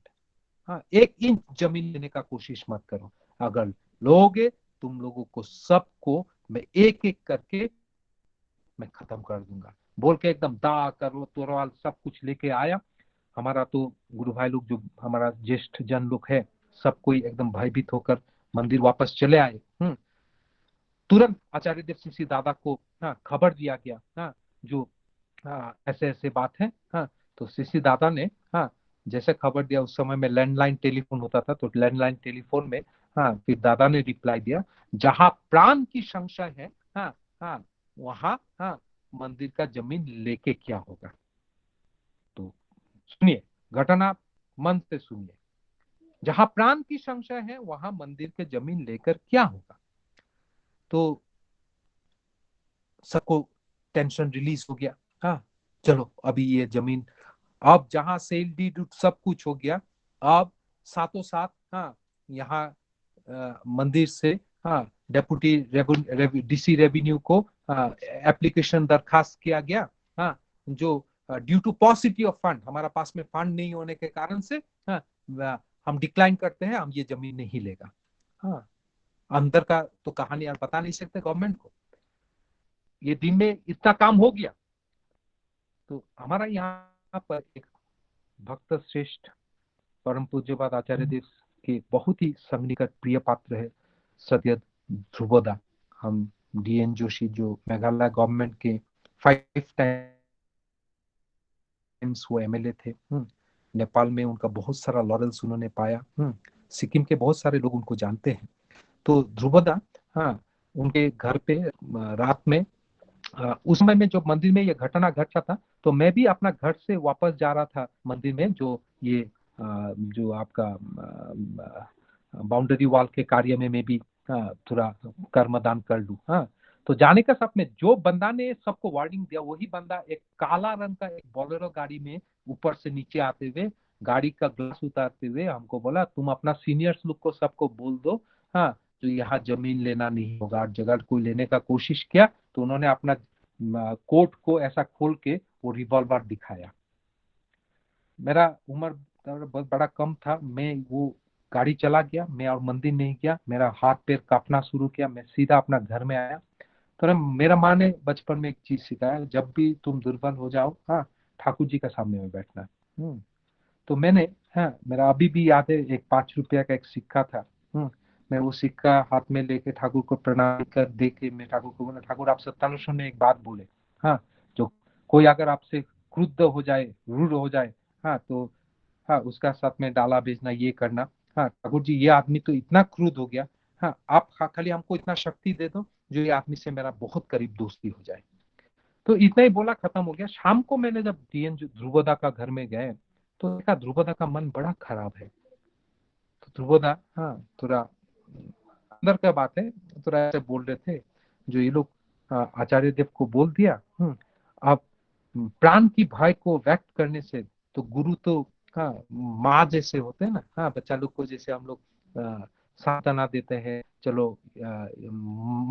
हाँ, 1 इंच जमीन लेने का कोशिश मत करो। अगर लोगे तुम लोगों को सबको मैं एक एक करके मैं खत्म कर दूंगा बोल के एकदम दा करो तोरवाल सब कुछ लेके आया। हमारा तो गुरु भाई लोग जो हमारा ज्येष्ठ जन लोग है सब कोई एकदम भयभीत होकर मंदिर वापस चले आए। तुरंत आचार्य देव सिंह दादा को हाँ खबर दिया गया। हाँ, जो हाँ ऐसे ऐसे बात है। हाँ, तो सीसी दादा ने हाँ जैसे खबर दिया उस समय में लैंडलाइन टेलीफोन होता था तो लैंडलाइन टेलीफोन में हाँ फिर दादा ने रिप्लाई दिया जहां प्राण की संशय है हाँ हाँ वहां हाँ मंदिर का जमीन लेके क्या होगा। तो सुनिए घटना मन से सुनिए। जहां प्राण की संशय है वहां मंदिर के जमीन लेकर क्या होगा। तो सबको टेंशन रिलीज हो गया। हाँ, चलो अभी ये जमीन अब जहां सेल डीड सब कुछ हो गया अब साथों साथ हाँ यहाँ मंदिर से हाँ डेप्यूटी डीसी रेवेन्यू को एप्लीकेशन दरखास्त किया गया। हाँ, जो due to possibility of fund हमारा पास में फंड नहीं होने के कारण से हाँ हम डिक्लाइन करते हैं हम ये जमीन नहीं लेगा। हाँ, अंदर का तो कहानी यार बता नहीं सकते गवर्नमेंट को। ये दिन में इतना काम हो गया। तो हमारा यहाँ पर एक भक्त श्रेष्ठ परम पूज्यपाद आचार्य देव के बहुत ही सन्निकट प्रिय पात्र है सत्य ध्रुवदा। हम डीएन जोशी जो मेघालय गवर्नमेंट के 5 टाइम्स वो एमएलए थे। नेपाल में उनका बहुत सारा लॉरेल्स उन्होंने पाया। सिक्किम के बहुत सारे लोग उनको जानते हैं। तो ध्रुवदा हाँ उनके घर पे रात में उस समय में जो मंदिर में ये घटना घट रहा था तो मैं भी अपना घर से वापस जा रहा था मंदिर में जो ये जो आपका बाउंड्री वॉल के कार्य में मैं भी थोड़ा कर्मदान कर लूं। हाँ, तो जाने का सब में जो बंदा ने सबको वार्निंग दिया वही बंदा एक काला रंग का एक बोलेरो गाड़ी में ऊपर से नीचे आते हुए गाड़ी का ग्लास उतारते हुए हमको बोला तुम अपना सीनियर्स लोग को सबको बोल दो हाँ जो यहाँ जमीन लेना नहीं होगा। और जगह कोई लेने का कोशिश किया तो उन्होंने अपना कोट को ऐसा खोल के वो रिवॉल्वर दिखाया। मेरा उम्र बहुत बड़ा कम था। मैं वो गाड़ी चला गया मैं और मंदिर नहीं गया। मेरा हाथ पैर कांपना शुरू किया। मैं सीधा अपना घर में आया। तो मेरा माँ ने बचपन में एक चीज सिखाया जब भी तुम दुर्बल हो जाओ हाँ ठाकुर जी के सामने में बैठना। तो मैंने हाँ मेरा अभी भी याद है एक 5 रुपया का एक सिक्का था। मैं वो सिक्का हाथ में लेके ठाकुर को प्रणाम कर दे के मैं ठाकुर को बोला ठाकुर आप सत्तानुष्ठ में एक बात बोले हाँ जो कोई अगर आपसे क्रुद्ध हो जाए रूढ़ हो जाए हाँ तो हाँ उसका साथ में डाला भेजना ये करना। हाँ ठाकुर जी ये आदमी तो इतना क्रुद्ध हो गया। हाँ आप खाली हमको इतना शक्ति दे दो जो ये आदमी से मेरा बहुत करीब दोस्ती हो जाए। तो इतना ही बोला खत्म हो गया। शाम को मैंने जब डीएन ध्रुवदा का घर में गए तो देखा ध्रुवदा का मन बड़ा खराब है। तो ध्रुवदा हाँ थोड़ा अंदर का बात है थोड़ा ऐसे बोल रहे थे जो ये लोग आचार्य देव को बोल दिया। अब प्राण की भय को व्यक्त करने से तो गुरु तो हाँ माँ जैसे होते हैं ना। हाँ, बच्चा लोग को जैसे हम लोग सांत्वना देते हैं चलो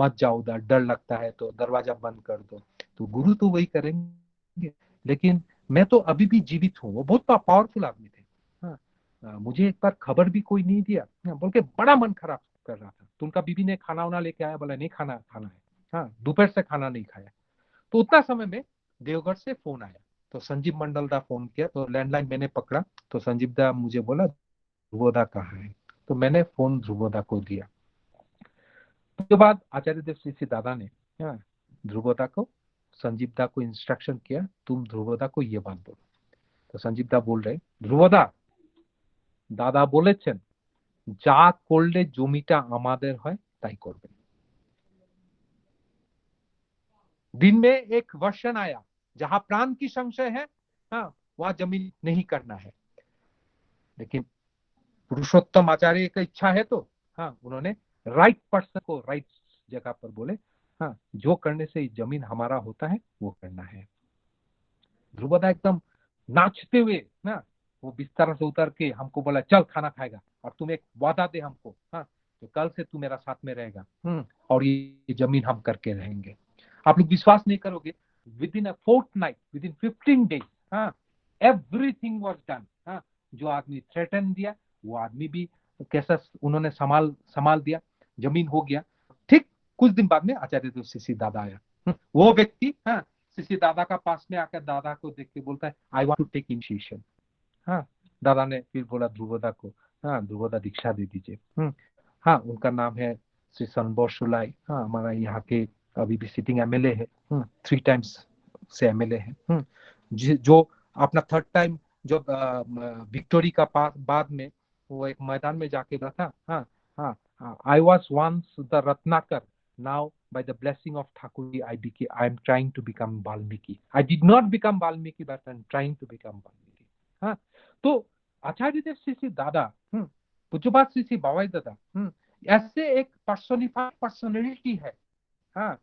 मत जाओ उधर डर लगता है तो दरवाजा बंद कर दो। तो गुरु तो वही करेंगे। लेकिन मैं तो अभी भी जीवित हूँ। वो बहुत पावरफुल आदमी थे। हाँ, मुझे एक बार खबर भी कोई नहीं दिया बोल के बड़ा मन खराब कर रहा था। तो उनका बीबी ने खाना वाना लेके आया बोला नहीं खाना खाना है। हाँ, दोपहर से खाना नहीं खाया। तो उतना समय में देवगढ़ से फोन आया। तो संजीव मंडल दा फोन किया तो लैंडलाइन मैंने पकड़ा। तो संजीव दा मुझे बोला ध्रुवदा कहाँ है। तो मैंने फोन ध्रुवदा को दिया। उसके बाद आचार्य देव श्री दादा ने ध्रुवदा को संजीव दा को इंस्ट्रक्शन किया तुम ध्रुवदा को ये बात बोलो। तो संजीव दा बोल रहे ধ্রুবদা দাদা বলেছেন যা করলে জমিটা আমাদের হয় তাই করবেন। दिन में एक वर्षन आया, जहां प्राण की संशय है, हाँ, वहां जमीन नहीं करना है। लेकिन पुरुषोत्तम आचार्य की इच्छा है तो हाँ, उन्होंने राइट पर्सन को राइट जगह पर बोले, हाँ, जो करने से जमीन हमारा होता है वो करना है। ध्रुवदा एकदम नाचते हुए ना, वो बिस्तर से उतर के हमको बोला चल खाना खाएगा, और तुम एक वादा दे हमको, हाँ, तो कल से तू मेरा साथ में रहेगा, और ये जमीन हम करके रहेंगे। आप लोग विश्वास नहीं करोगे, within a fortnight, within 15 days, हाँ, एवरीथिंग वाज डन। हाँ, जो आदमी थ्रेटन दिया वो आदमी भी कैसा उन्होंने संभाल संभाल दिया, जमीन हो गया। ठीक कुछ दिन बाद में आचार्य देव शिशि दादा आया। वो व्यक्ति, हाँ, शिशि दादा का पास में आकर दादा को देख के बोलता है I want to take initiation. हाँ, दादा ने फिर बोला ध्रुवदा को, हाँ, ध्रुवदा दीक्षा दे दीजिए। हाँ, उनका नाम है श्री सनबोर शुलाई। हाँ, हमारा यहाँ के अभी भी सिटिंग एमएलए है, 3 टाइम्स से एमएलए है। जो अपना 3rd टाइम जब विक्टोरी का पास बाद में वो एक मैदान में जाके बैठा, हाँ, हाँ, I was once the Ratnakar, now by the blessing of Thakurji I am trying to become Valmiki. I did not become Valmiki, but I am trying to become Valmiki. हाँ, तो आचार्य देव श्री दादा, पूज्यपाद श्री बावाई दादा, ऐसे एक पर्सोनिफाइड पर्सनालिटी है, हाँ,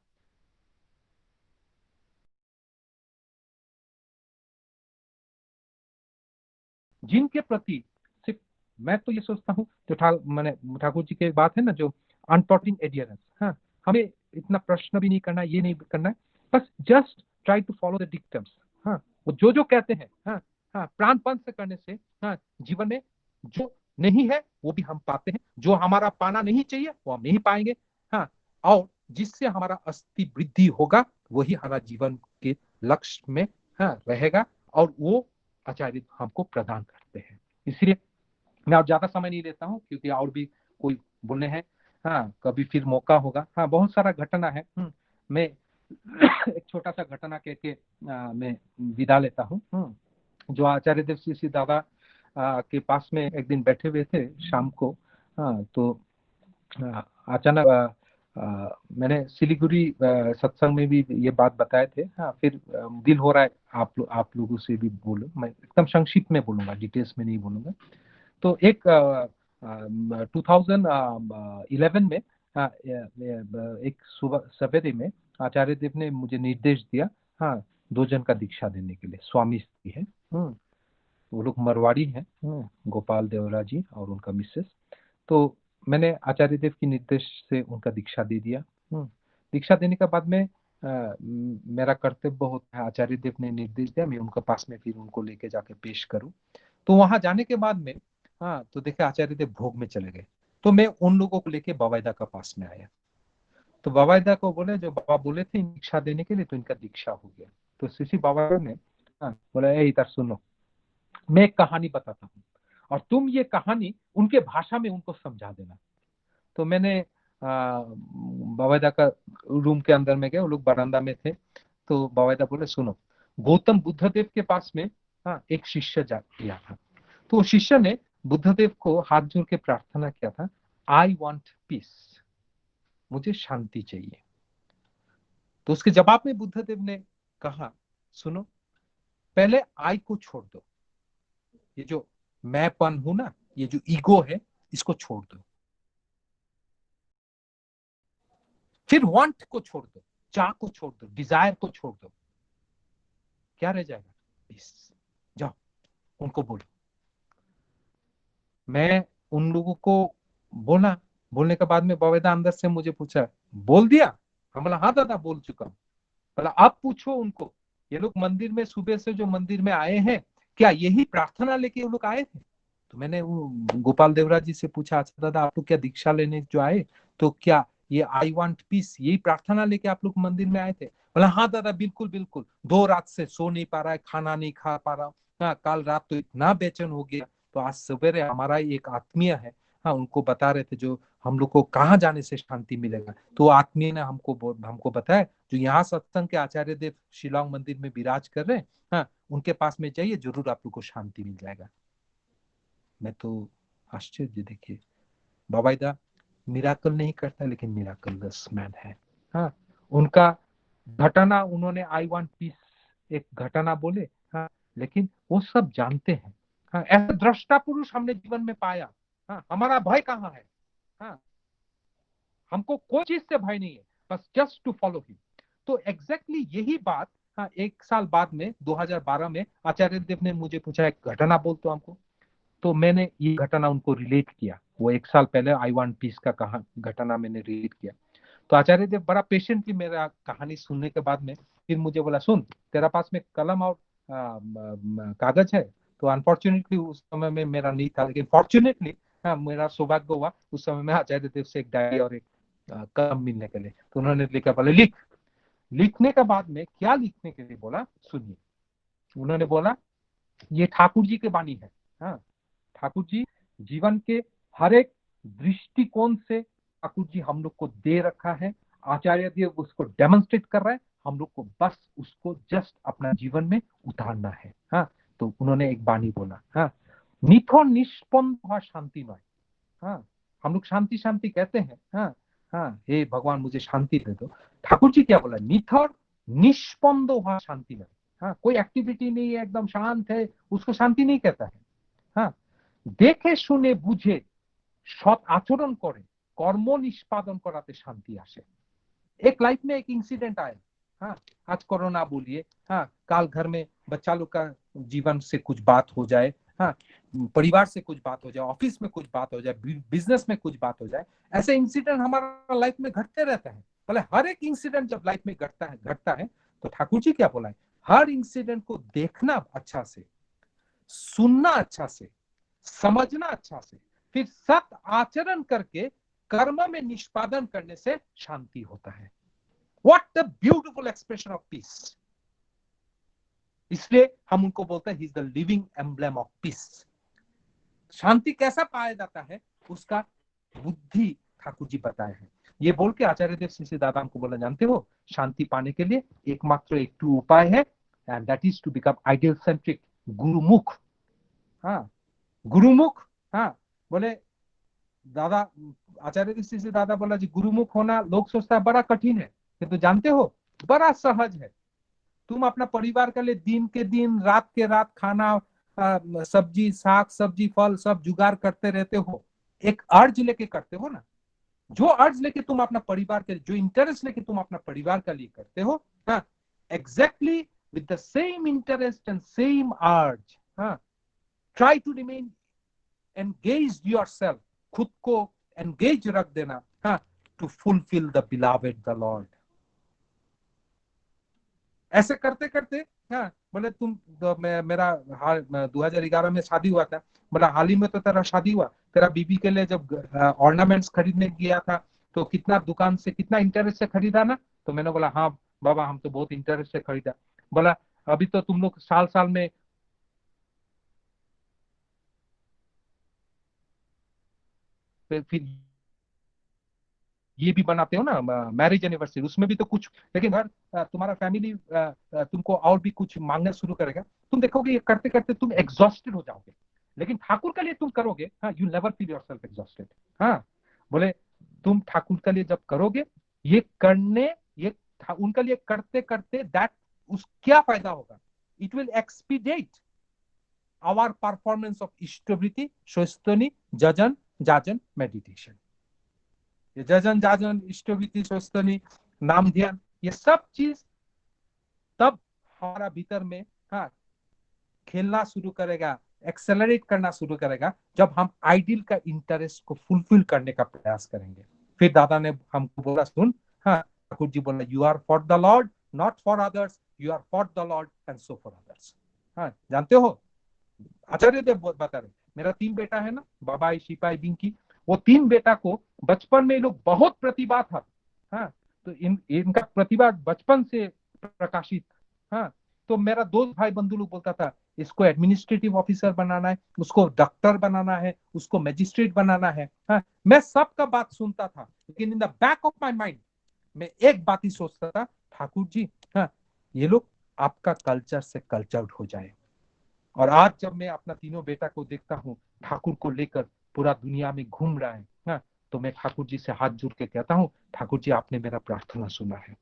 जिनके प्रति सिर्फ मैं तो ये सोचता हूँ जो मैंने ठाकुर जी की बात है ना, जो अनटॉटिंग एडियरेंस, हाँ, हमें इतना प्रश्न भी नहीं करना, ये नहीं करना है, बस just try to follow the dictums. हाँ, वो जो कहते हैं, हाँ, हाँ, प्राणपण से करने से, हाँ, जीवन में जो नहीं है वो भी हम पाते हैं, जो हमारा पाना नहीं चाहिए वो हम नहीं पाएंगे। हाँ, और जिससे हमारा अस्थि वृद्धि होगा वही हमारा जीवन के लक्ष्य में, हाँ, रहेगा, और वो आचार्य हमको प्रदान करते हैं। इसलिए मैं और ज्यादा समय नहीं लेता हूँ, क्योंकि और भी कोई बोलने हैं, हाँ, कभी फिर मौका होगा। हाँ, बहुत सारा घटना है, मैं एक छोटा सा घटना कह के मैं विदा लेता हूँ। जो आचार्य देव श्री दादा के पास में एक दिन बैठे हुए थे शाम को, हाँ, तो अचानक मैंने सिलीगुड़ी सत्संग में भी ये बात बताए थे। हाँ, फिर दिल हो रहा है आप लोगों से भी बोलूं, मैं एकदम संक्षिप्त में बोलूंगा, डिटेल्स में नहीं बोलूंगा। तो एक 2011 में एक सुबह सवेरे में आचार्य देव ने मुझे निर्देश दिया, हाँ, 2 जन का दीक्षा देने के लिए। स्वामी स्त्री है, वो लोग मरवाड़ी हैं, गोपाल देवरा जी और उनका मिसेस। तो मैंने आचार्य देव की निर्देश से उनका दीक्षा दे दिया। दीक्षा देने के बाद में मेरा कर्तव्य होता है, आचार्य देव ने निर्देश दिया, मैं उनके पास में फिर उनको लेके जाके पेश करूं। तो वहां जाने के बाद में, हाँ, तो देखे आचार्य देव भोग में चले गए। तो मैं उन लोगों को लेके बाबाईदा का पास में आया। तो बाबाईदा को बोले जो बाबा बोले थे दीक्षा देने के लिए, तो इनका दीक्षा हो गया। तो श्री बाबा ने, हाँ, बोला इधर सुनो, मैं एक कहानी बताता हूँ और तुम ये कहानी उनके भाषा में उनको समझा देना। तो मैंने बाबाईदा का रूम के अंदर में गया, वो लोग बरामदा में थे। तो बाबाईदा बोले सुनो, गौतम बुद्ध देव के पास में, हाँ, एक शिष्य जा गया था। तो शिष्य ने बुद्धदेव को हाथ जोड़ के प्रार्थना किया था, आई वॉन्ट पीस, मुझे शांति चाहिए। तो उसके जवाब में बुद्धदेव ने कहा, सुनो, पहले आई को छोड़ दो, ये जो मैंपन हूं ना, ये जो ईगो है, इसको छोड़ दो। फिर वांट को छोड़ दो, चाह को छोड़ दो, डिजायर को छोड़ दो, क्या रह जाएगा? पीस। जाओ उनको बोलो। मैं उन लोगों को बोला, बोलने के बाद में बाबेदा अंदर से मुझे पूछा, बोल दिया? हम बोला हाँ दादा बोल चुका हूँ। बोला आप पूछो उनको, ये लोग मंदिर में सुबह से जो मंदिर में आए हैं, क्या यही प्रार्थना लेके ये लोग आए थे? तो मैंने वो गोपाल देवराज जी से पूछा, अच्छा दादा आप लोग क्या दीक्षा लेने जो आए, तो क्या ये आई वांट पीस यही प्रार्थना लेके आप लोग मंदिर में आए थे? बोला हाँ दादा बिल्कुल बिल्कुल, 2 रात से सो नहीं पा रहा है, खाना नहीं खा पा रहा हूँ, हाँ, कल रात तो इतना बेचैन हो गया। तो आज सवेरे हमारा एक आत्मीय है, हाँ, उनको बता रहे थे जो हम लोग को कहाँ जाने से शांति मिलेगा। तो आत्मीय ने हमको बताया, जो यहाँ सत्संग के आचार्य देव शिलांग मंदिर में विराज कर रहे हैं, हाँ, उनके पास में जाइए, जरूर आप लोग को शांति मिल जाएगा। मैं तो आश्चर्य, देखिए बाबाईदा मिराकल नहीं करता, लेकिन मिराकलस मैन है। हाँ, उनका घटना उन्होंने आई वांट पीस एक घटना बोले, हाँ, लेकिन वो सब जानते हैं, हाँ, ऐसा दृष्टा पुरुष हमने जीवन में पाया, हाँ, हमारा भय कहाँ है, हाँ, हमको कोई चीज से भय नहीं है, बस जस्ट टू फॉलो हिम। तो एग्जैक्टली यही बात, हाँ, एक साल बाद में 2012 में आचार्य देव ने मुझे पूछा एक घटना बोल तो हमको, तो मैंने ये घटना उनको रिलेट किया, वो एक साल पहले आई वांट पीस का कहा घटना मैंने रिलेट किया। तो आचार्य देव बड़ा पेशेंटली मेरा कहानी सुनने के बाद में फिर मुझे बोला, सुन तेरा पास में कलम और कागज है? तो अनफॉर्चुनेटली उस समय में मेरा नहीं था, लेकिन फॉर्चुनेटली, हाँ, मेरा सौभाग्य हुआ उस समय में आचार्य देव से एक डायरी और एक कलम मिलने के लिए। तो उन्होंने लिखा, बोले लिख। लिखने के बाद में क्या लिखने के लिए बोला, सुनिए। उन्होंने बोला ये ठाकुर जी की वाणी है, हाँ, ठाकुर जी जीवन के हर एक दृष्टिकोण से ठाकुर जी हम लोग को दे रखा है, आचार्य देव उसको डेमोन्स्ट्रेट कर रहा है, हम लोग को बस उसको जस्ट अपना जीवन में उतारना है, हाँ। तो उन्होंने एक वाणी बोला, हाँ, निथो निष्पन्द शांति नय, हाँ, हम लोग शांति शांति कहते हैं, हाँ, हाँ, हे भगवान मुझे शांति दे दो। ठाकुर जी क्या बोला, निथर निष्पन्द शांति नय, हाँ, कोई एक्टिविटी नहीं है, एकदम शांत है, उसको शांति नहीं कहता है, हाँ, देखे শুনে বুঝে সৎ আচরণ করে কর্ম নিষ্পাদন করাতে শান্তি আসে। एक लाइफ में एक इंसिडेंट आया, हाँ, आज कोरोना बोलिए, हाँ, काल घर में बच्चा लोग का जीवन से कुछ बात हो जाए, हाँ, परिवार से कुछ बात हो जाए, ऑफिस में कुछ बात हो जाए, बिजनेस में कुछ बात हो जाए, ऐसे इंसिडेंट हमारा लाइफ में घटते रहता है। बोले हर एक इंसिडेंट जब लाइफ में घटता है तो ठाकुर जी क्या बोला है, हर इंसिडेंट को देखना अच्छा से, सुनना अच्छा से, समझना अच्छा से, फिर सत आचरण करके कर्म में निष्पादन करने से शांति होता है। What a beautiful expression of peace. इसलिए हम उनको बोलते हैं he is the living emblem of peace. शांति कैसा पाया जाता है उसका बुद्धि ठाकुर जी बताए हैं। ये बोल के आचार्य देव श्री दादा हमको बोला, जानते हो शांति पाने के लिए एकमात्र एक उपाय है, and that is to become ideal centric, gurmukh, हाँ, गुरुमुख, हाँ। बोले दादा, आचार्य ऋषि से दादा बोला जी गुरुमुख होना लोग सोचता है बड़ा कठिन है, किंतु जानते हो बड़ा सहज है। तुम अपना परिवार के लिए दिन के दिन रात के रात खाना, सब्जी साग सब्जी फल सब जुगाड़ करते रहते हो, एक अर्ज लेके करते हो ना, जो अर्ज लेके तुम अपना परिवार के, जो इंटरेस्ट लेके तुम अपना परिवार के लिए करते हो, हाँ, exactly with the same interest and same urge, हाँ, try to remain engage yourself, खुद को एंगेज रख देना, हाँ, to fulfil the beloved the lord. ऐसे करते करते, हाँ, बोले तुम तो मेरा 2011 में शादी हुआ था, बोला हाल ही में तो तेरा शादी हुआ, तेरा बीबी के लिए जब ऑर्नामेंट्स खरीदने गया था तो कितना दुकान से कितना इंटरेस्ट से खरीदा ना? तो मैंने बोला हाँ बाबा हम तो बहुत इंटरेस्ट से खरीदा। बोला अभी तो तुम लोग साल साल में फिर ये भी बनाते हो ना मैरिज एनिवर्सरी, उसमें भी तो कुछ, लेकिन अगर तुम्हारा फैमिली तुमको और भी कुछ मांगना शुरू करेगा, तुम देखोगे ये करते करते तुम एग्जॉस्टेड हो जाओगे, लेकिन ठाकुर के लिए तुम करोगे, हाँ, you never feel yourself exhausted, हाँ। बोले तुम ठाकुर के लिए जब करोगे, ये करने, ये उनके लिए करते करते दैट उस क्या फायदा होगा, it will expedite our performance of इष्टवृत्ति, स्वस्तनी, जजन, जाजन, मेडिटेशन। ये जजन जाजन इष्टवृत्ति स्वस्तनी नाम ध्यान, ये सब चीज तब हमारा भीतर में, हाँ, खेलना शुरू करेगा, एक्सेलरेट करना शुरू करेगा जब हम आइडियल का इंटरेस्ट को फुलफिल करने का प्रयास करेंगे। फिर दादा ने हमको बोला सुन, हाँ, ठाकुर जी बोला you are for the lord not for others, you are for the lord and so for others. हाँ, जानते हो आचार्य देव बता रहे, मेरा 3 बेटा है ना, बाबाई शिपाई बिंकी, वो 3 बेटा को बचपन में लोग बहुत प्रतिभा था, हाँ, तो इनका प्रतिभा बचपन से प्रकाशित, हाँ। तो मेरा दोस्त भाई बंधु लोग बोलता था इसको एडमिनिस्ट्रेटिव ऑफिसर बनाना है, उसको डॉक्टर बनाना है, उसको मैजिस्ट्रेट बनाना है, हाँ। मैं सबका बात सुनता था, लेकिन in the back of my mind मैं एक बात ही सोचता था, ठाकुर जी, हाँ, ये लोग आपका कल्चर से कल्चर्ड हो जाए। और आज जब मैं अपना तीनों बेटा को देखता हूँ ठाकुर को लेकर पूरा दुनिया में घूम रहा है, हाँ, तो मैं ठाकुर जी से हाथ जोड़ के कहता हूँ ठाकुर जी आपने मेरा प्रार्थना सुना है।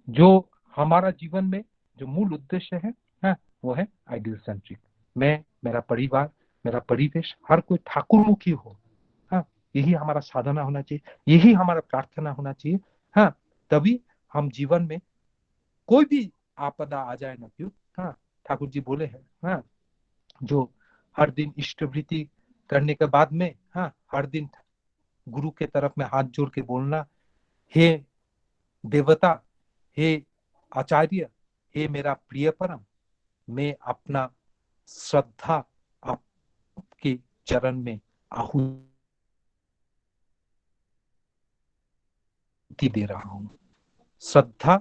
जो हमारा जीवन में जो मूल उद्देश्य है, हाँ, वो है आइडियल सेंट्रिक। मैं, मेरा परिवार, मेरा परिवेश, हर कोई ठाकुरमुखी हो, हाँ, यही हमारा साधना होना चाहिए, यही हमारा प्रार्थना होना चाहिए। हाँ, तभी हम जीवन में कोई भी आपदा आ जाए ना क्यों, हाँ, ठाकुर जी बोले हैं, हाँ, जो हर दिन इष्टवृत्ति करने के बाद में, हाँ, हर दिन गुरु के तरफ में हाथ जोड़ के बोलना, हे देवता, हे आचार्य, हे मेरा प्रिय परम, मैं अपना श्रद्धा आपके चरण में आहुति दे रहा हूँ। श्रद्धा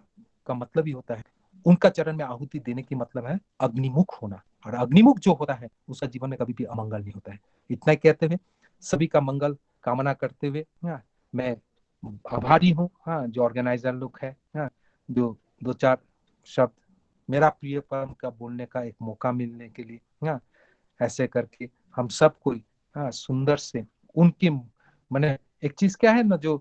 का मतलब ही होता है, उनका चरण में आहुति देने की मतलब है अग्निमुख होना, और अग्निमुख जो होता है उसका जीवन में कभी भी अमंगल नहीं होता है। इतना ही कहते हुए सभी का मंगल कामना करते हुए, हाँ, मैं आभारी हूँ, हाँ, जो ऑर्गेनाइजर लोग है, हाँ, जो दो चार शब्द मेरा प्रिय परम का बोलने का एक मौका मिलने के लिए, हाँ, ऐसे करके हम सब कोई, हाँ, सुंदर से उनकी माने एक चीज क्या है ना, जो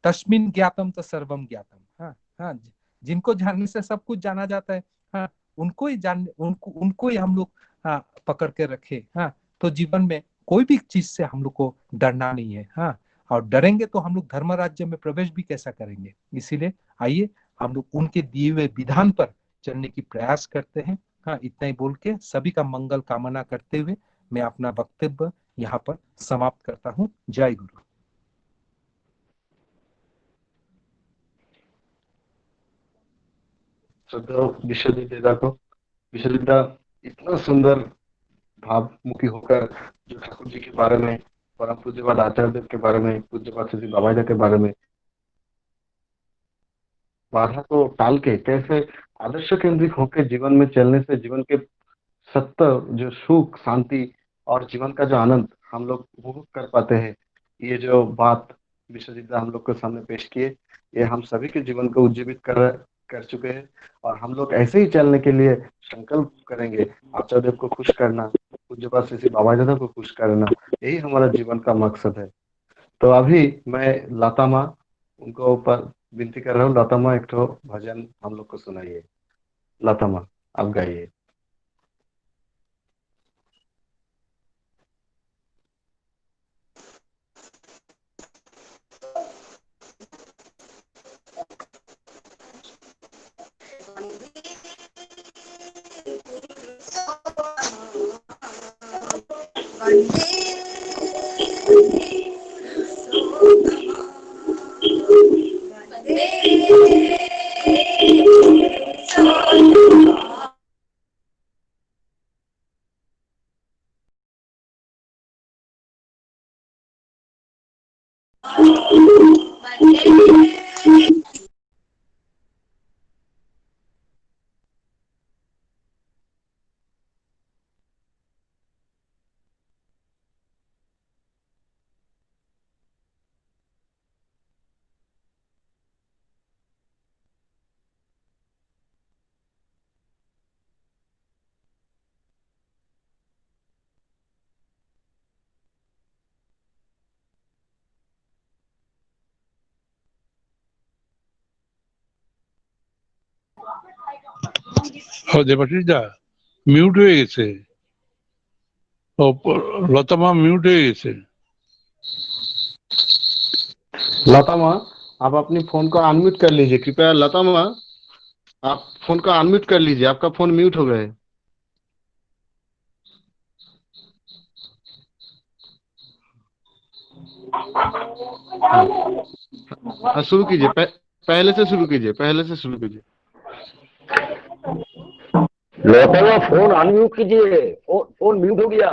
तस्मिन ज्ञातम तो सर्वम ज्ञातम, हाँ, हाँ, जिनको जानने से सब कुछ जाना जाता है, हाँ, उनको ही जान, उनको ही हम लोग, हाँ, पकड़ के रखे, हाँ, तो जीवन में कोई भी चीज से हम लोग को डरना नहीं है, हाँ, और डरेंगे तो हम लोग धर्म राज्य में प्रवेश भी कैसा करेंगे। इसीलिए आइए हम लोग उनके दिए हुए विधान पर चलने की प्रयास करते हैं। हाँ, इतना ही बोल के सभी का मंगल कामना करते हुए मैं अपना वक्तव्य यहाँ पर समाप्त करता हूँ। जय गुरु। श्रद्धा विश्वजीत दादा को। विश्वजीत दा इतना सुंदर भावमुखी होकर जो ठाकुर जी के बारे में, परम पूज्यपाद आचार्य देव के बारे में, पूज्यपाद श्री बाबा जी के बारे में, बाधा को टाल के कैसे आदर्श केंद्रित होकर जीवन में चलने से जीवन के सत्य, जो सुख शांति और जीवन का जो आनंद हम लोग उपभोग कर पाते हैं, ये जो बात विश्वजीत दा हम लोग के सामने पेश किए, ये हम सभी के जीवन को उज्जीवित कर चुके हैं। और हम लोग ऐसे ही चलने के लिए संकल्प करेंगे, आचार्य देव को खुश करना, पूज्यपाद श्री बाबा जी को खुश करना, यही हमारा जीवन का मकसद है। तो अभी मैं लता माँ, उनको ऊपर विनती कर रहा हूँ, लता माँ एक तो भजन हम लोग को सुनाइए। लता माँ, आप गाइए। ও দেবাশিস দা মিউট হয়ে গেছে, ও লতা মা মিউট হয়ে গেছে। लता माँ, आप अपनी फोन को अनम्यूट कर लीजिए कृपया। लता माँ, आप फोन को अनम्यूट कर लीजिए, आपका फोन म्यूट हो गए। हाँ, हाँ, शुरू कीजिए। पहले से शुरू कीजिए, पहले से शुरू कीजिए। लता फोन अनम्यूट कीजिए, फोन म्यूट हो गया।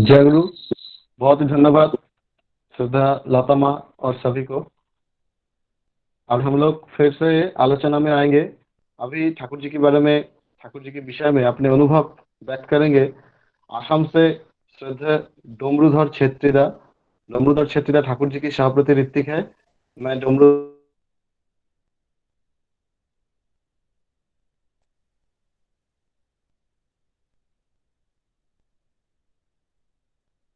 जय गुरु। बहुत ही धन्यवाद श्रद्धा लता माँ और सभी को। अब हम लोग फिर से आलोचना में आएंगे। अभी ठाकुर जी के बारे में, ठाकुर जी के विषय में अपने अनुभव व्यक्त करेंगे। आसाम से श्रद्धा डोमरूधर छेत्रीदा ठाकुर जी की सभापति ऋत्विक है। मैं डोमरू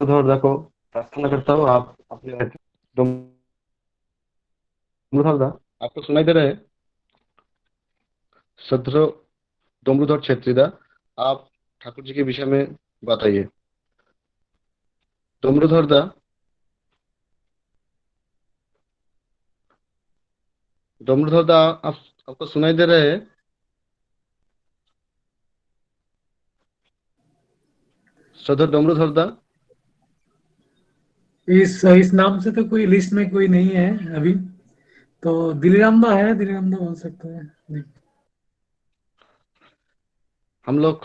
डोम्बरुधर को प्रार्थना करता हूँ आप अपने डोम्बरुधर आपको सुनाई दे रहा है? सदरो डोम्बरुधर छेत्री दा, आप ठाकुर जी के विषय में बताइए। डोम्बरुधर दा, डोम्बरुधर दा, आपको सुनाई दे रहा है? सदर डोम्बरुधर दा, इस नाम से तो कोई लिस्ट में कोई नहीं है अभी। तो दिलीरामदा है, दिलीरामदा बोल सकते हैं जी। हम लोग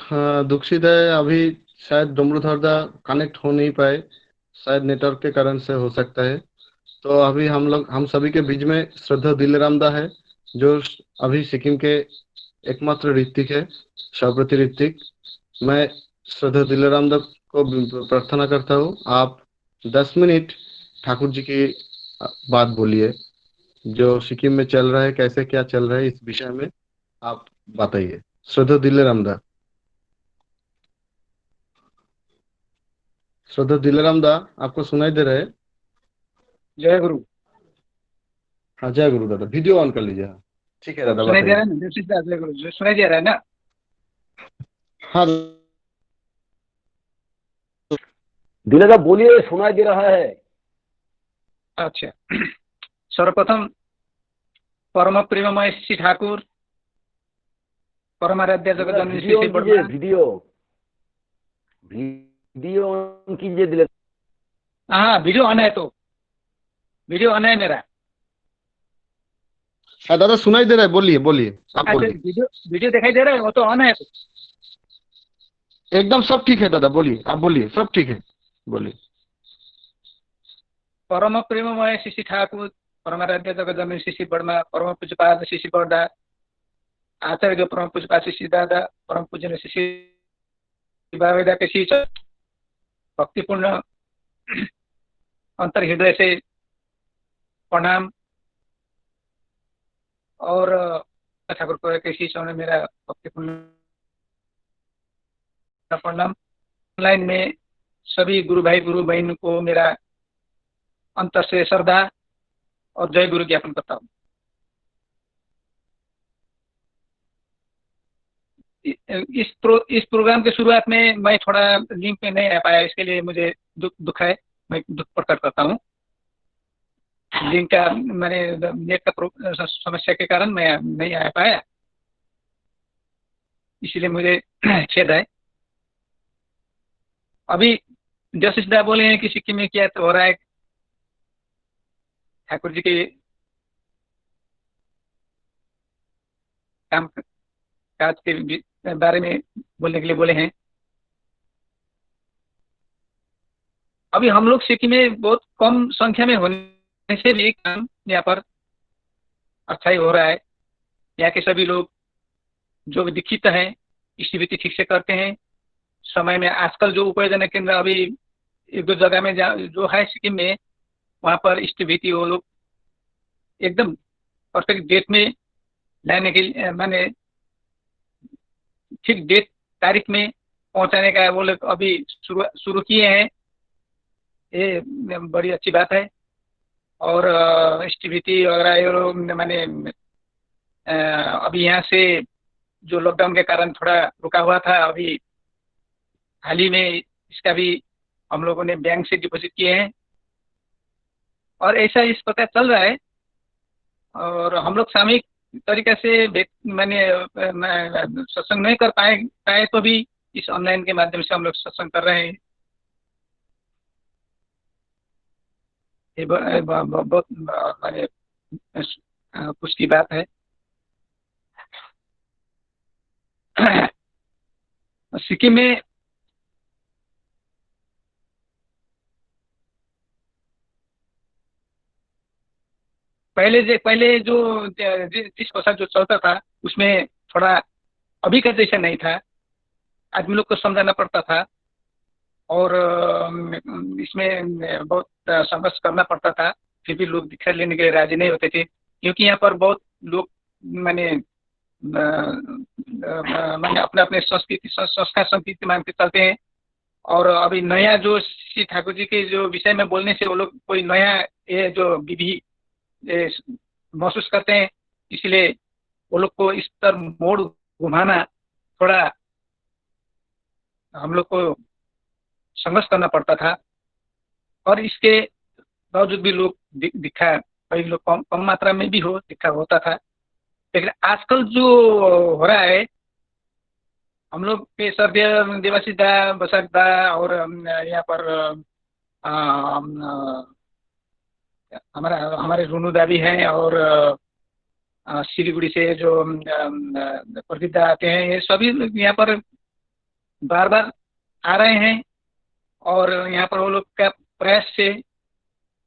दुखित है अभी, शायद डोम्बरुधर दा कनेक्ट हो नहीं पाए, शायद नेटवर्क के कारण से हो सकता है। तो अभी हम सभी के बीच में श्रद्धा दिलेराम दा है, जो अभी सिक्किम के एकमात्र ऋतिक है, सर्वप्रति ऋतिक। मैं श्रद्धा दिलेराम दा को प्रार्थना करता हूँ, आप 10 मिनट ठाकुर जी की बात बोलिए, जो सिक्किम में चल रहा है, कैसे क्या चल रहा है, इस विषय में आप बताइए। श्रद्धा दिलेराम दा, श्रद्धा दिलेराम दा, आपको सुनाई दे रहा है? जय गुरु। हाँ, जय गुरु दादा, वीडियो ऑन कर लीजिए। हाँ, ठीक है दादा, सुनाई दे रहा बताइए। है ना? जय गुरु जो सुनाई दे रहा है ना? हाँ दिलेदा बोलिए, सुनाई दे रहा है। अच्छा, सर्वप्रथम परम प्रेममय श्री ठाकुर, परमाराध्य जगत जननी वीडियो श्री ऑन श्री कीजिए, बड़मा। वीडियो ऑन कीजिए दिलेदा। हाँ, वीडियो ऑन है, तो वीडियो ऑन है मेरा। हाँ दादा, सुनाई दे रहा है, बोलिए बोलिए, आप अच्छा, बोलिए। वीडियो दिखाई दे रहा है, वो तो ऑन है तो। एकदम सब ठीक है दादा, बोलिए, आप बोलिए, सब ठीक है, बोलिए। परम प्रेममय श्री श्री ठाकुर, परमाराध्य जगत जननी श्री श्री बड़मा, परम पूज्यपाद श्री श्री बड़ा आचार्य परम पूज्यपाद श्री श्री दादा, परम पूजन श्री श्री बाबेदा के श्री भक्तिपूर्ण अंतर हृदय से प्रणाम। और ठाकुर को के श्री चरण में मेरा भक्तिपूर्ण प्रणाम। ऑनलाइन में सभी गुरु भाई गुरु बहन को मेरा अंतर से श्रद्धा और जय गुरु ज्ञापन करता हूँ। इस प्रोग्राम के शुरुआत में मैं थोड़ा लिंक में नहीं आ पाया, इसके लिए मुझे दुख है, मैं दुख प्रकट करता हूँ। लिंक का मैंने नेट का समस्या के कारण मैं नहीं आ पाया, इसीलिए मुझे खेद है। अभी जस्टिस दा बोले हैं कि सिक्किम में क्या तो हो रहा है, ठाकुर जी के काम काज के बारे में बोलने के लिए बोले हैं। अभी हम लोग सिक्किम में बहुत कम संख्या में होने से भी काम यहाँ पर अच्छा ही हो रहा है। यहाँ के सभी लोग जो दीक्षित हैं स्थिति ठीक से करते हैं समय में। आजकल जो उपायोजन केंद्र अभी एक दो जगह में जो है सिक्किम में, वहाँ पर स्थिति वो लोग एकदम परफेक्ट डेट में लाने के लिए, माने ठीक डेट तारीख में पहुंचाने का वो लोग अभी शुरू किए हैं। ये बड़ी अच्छी बात है। और स्टिविटी वगैरह ये लोग माने अभी यहाँ से जो लॉकडाउन के कारण थोड़ा रुका हुआ था, अभी हाल ही में इसका भी हम लोगों ने बैंक से डिपॉजिट किए हैं और ऐसा इस प्रकार चल रहा है। और हम लोग सामूहिक तरीके से मैंने सत्संग नहीं कर पाए तो भी इस ऑनलाइन के माध्यम से हम लोग सत्संग कर रहे हैं। ये बहुत माने खुश की बात है। सिक्किम में पहले जो जिस भाषा जो चलता था उसमें थोड़ा अभी का जैसा नहीं था, आदमी लोग को समझाना पड़ता था और इसमें बहुत संघर्ष करना पड़ता था, फिर भी लोग दीक्षा लेने के लिए राजी नहीं होते थे, क्योंकि यहाँ पर बहुत लोग माने अपने अपने संस्कृति संस्कार संस्कृति मान के चलते हैं। और अभी नया जो श्री ठाकुर जी के जो विषय में बोलने से वो लोग कोई नया ये जो विधि ये महसूस करते हैं, इसलिए वो लोग को इस पर मोड़ घुमाना थोड़ा हम लोग को संघर्ष करना पड़ता था। और इसके बावजूद भी लोग दिखा, कई लोग कम कम मात्रा में भी दिखा होता था। लेकिन आजकल जो हो रहा है, हम लोग के सर देवासी दा, बसक दा और यहाँ पर हमारा हमारे रुनु दा भी हैं, और सिलीगुड़ी से जो प्रदीप दा आते हैं, ये सभी लोग यहाँ पर बार बार आ रहे हैं। और यहाँ पर वो लोग का प्रयास से,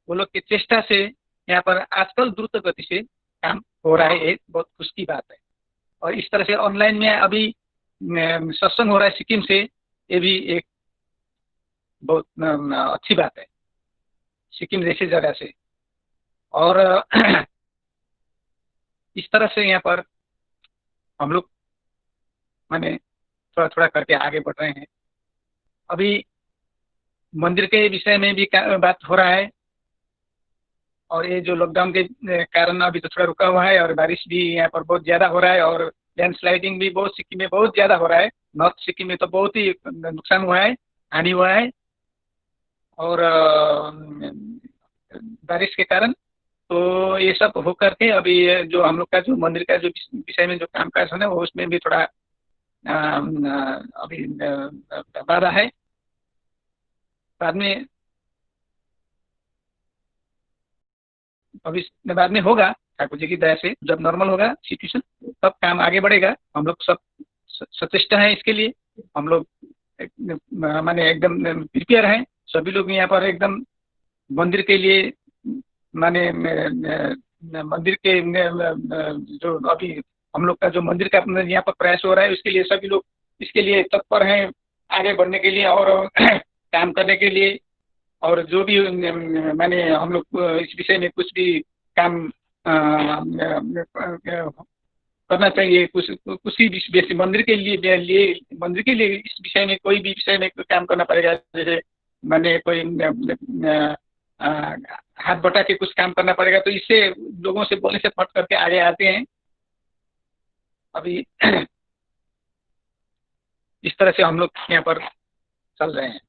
वो लोग की चेष्टा से यहाँ पर आजकल द्रुत गति से काम हो रहा है। एक बहुत खुशी की बात है। और इस तरह से ऑनलाइन में अभी सत्संग हो रहा है सिक्किम से, ये भी एक बहुत अच्छी बात है सिक्किम जैसी जगह से। और इस तरह से यहाँ पर हम लोग माने थोड़ा थोड़ा करके आगे बढ़ रहे हैं। अभी मंदिर के विषय में भी बात हो रहा है, और ये जो लॉकडाउन के कारण अभी तो थोड़ा रुका हुआ है, और बारिश भी यहाँ पर बहुत ज़्यादा हो रहा है, और लैंडस्लाइडिंग भी बहुत सिक्किम में बहुत ज़्यादा हो रहा है। नॉर्थ सिक्किम में तो बहुत ही नुकसान हुआ है, हानि हुआ है। और बारिश के कारण तो ये सब हो करके अभी जो हम लोग का जो मंदिर का जो विषय में जो कामकाज है वो उसमें भी थोड़ा अभी बाधा है। बाद में होगा ठाकुर जी की दया से, जब नॉर्मल होगा सिचुएशन तब काम आगे बढ़ेगा। हम लोग सब सचेष्ट हैं इसके लिए। हम लोग माने एकदम प्रिपेयर हैं। सभी लोग यहाँ पर एकदम मंदिर के लिए माने मंदिर के जो अभी हम लोग का जो मंदिर का यहाँ पर प्रयास हो रहा है, उसके लिए सभी लोग इसके लिए तत्पर हैं आगे बढ़ने के लिए और काम करने के लिए। और जो भी माने हम लोग इस विषय में कुछ भी काम करना चाहिए, कुछ ही मंदिर के लिए इस विषय में कोई भी विषय में काम करना पड़ेगा। जैसे माने कोई हाथ बटा के कुछ काम करना पड़ेगा, तो इससे लोगों से बोलने से फट करके आगे आते हैं। अभी इस तरह से हम लोग यहाँ पर चल रहे हैं।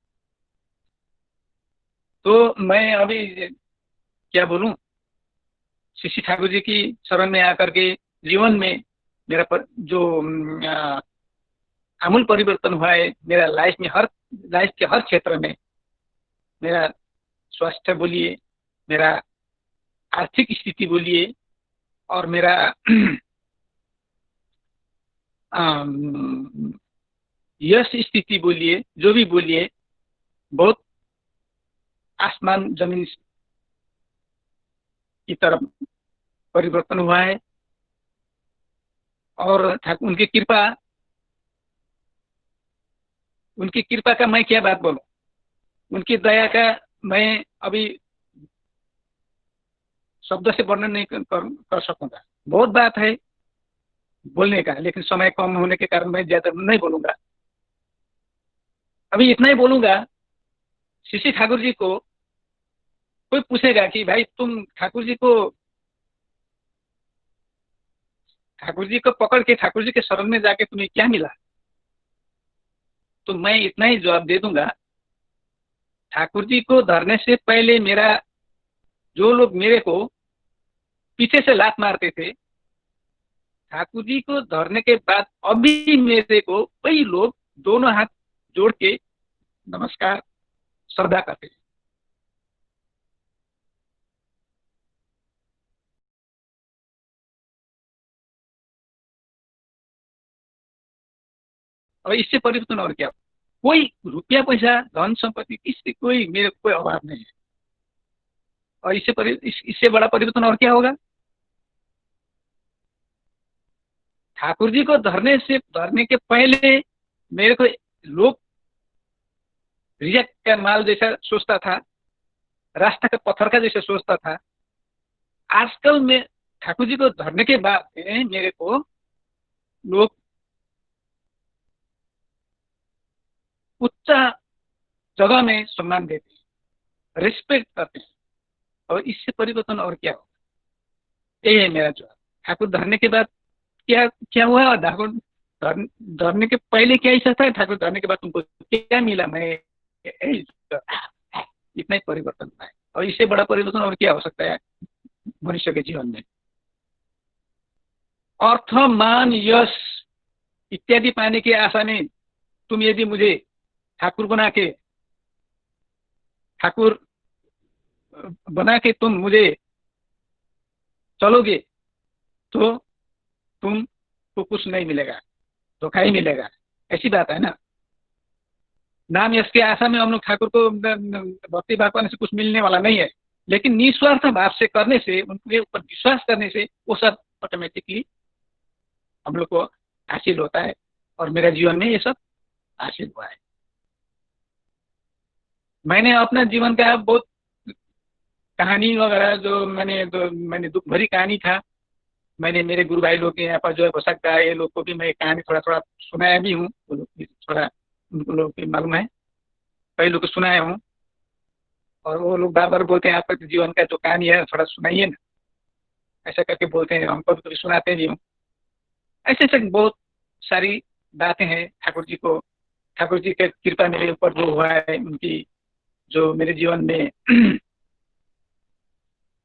तो मैं अभी क्या बोलूं, श्री ठाकुर जी की शरण में आकर के जीवन में मेरा जो आमूल परिवर्तन हुआ है मेरा लाइफ के हर क्षेत्र में। मेरा स्वास्थ्य बोलिए, मेरा आर्थिक स्थिति बोलिए, और मेरा यश स्थिति बोलिए, जो भी बोलिए, बहुत आसमान जमीन की तरफ परिवर्तन हुआ है। और उनकी कृपा का मैं क्या बात बोलूं, उनकी दया का मैं अभी शब्द से वर्णन नहीं कर सकूंगा। बहुत बात है बोलने का, लेकिन समय कम होने के कारण मैं ज्यादा नहीं बोलूंगा। अभी इतना ही बोलूंगा। श्री ठाकुर जी को कोई पूछेगा कि भाई तुम ठाकुर जी को पकड़ के ठाकुर जी के शरण में जाके तुम्हें क्या मिला, तो मैं इतना ही जवाब दे दूंगा। ठाकुर जी को धरने से पहले जो लोग मेरे को पीछे से लात मारते थे, ठाकुर जी को धरने के बाद अभी मेरे को वही लोग दोनों हाथ जोड़ के नमस्कार श्रद्धा करते हैं। और इससे परिवर्तन और क्या, कोई रुपया पैसा धन संपत्ति किसी मेरे कोई अभाव नहीं है। और इससे बड़ा परिवर्तन और क्या होगा। ठाकुर जी को धरने के पहले मेरे को लोग रिजेक्ट का माल जैसा सोचता था, रास्ता का पत्थर का जैसे सोचता था। आजकल में ठाकुर जी को धरने के बाद मेरे को लोग उच्च जगह में सम्मान देते हैं, रिस्पेक्ट करते हैं, और इससे परिवर्तन और क्या होगा। यही है मेरा जवाब। ठाकुर धरने के बाद क्या क्या हुआ, और ठाकुर धरने के पहले क्या इच्छा था, ठाकुर धरने के बाद तुमको क्या मिला, मैं इतना ही परिवर्तन हुआ है। और इससे बड़ा परिवर्तन और क्या हो सकता है मनुष्य के जीवन में। अर्थ, मान, यश इत्यादि पाने की आशा में तुम यदि मुझे ठाकुर बना के तुम मुझे चलोगे तो तुमको कुछ नहीं मिलेगा, धोखा ही मिलेगा। ऐसी बात है ना। नाम यश के आशा में हम लोग ठाकुर को भक्ति भाव करने से कुछ मिलने वाला नहीं है, लेकिन निस्वार्थ भाव से करने से, उनके ऊपर विश्वास करने से वो सब ऑटोमेटिकली हम लोग को हासिल होता है। और मेरा जीवन में ये सब हासिल हुआ है। मैंने अपना जीवन का बहुत कहानी वगैरह जो मैंने दुख भरी कहानी था, मैंने मेरे गुरु भाई लोग के यहाँ पर जो है हो सकता है ये लोग को भी मैं कहानी थोड़ा थोड़ा सुनाया भी हूँ, वो लोग भी थोड़ा उनको लोग भी मालूम है, कई लोग को सुनाया हूँ। और वो लोग बार बार बोलते हैं आपका जीवन का जो कहानी है थोड़ा सुनाइए ना, ऐसा करके बोलते हैं, हमको भी सुनाते भी हूँ। ऐसे ऐसे बहुत सारी बातें हैं ठाकुर जी के कृपा मेरे ऊपर जो हुआ है, उनकी जो मेरे जीवन में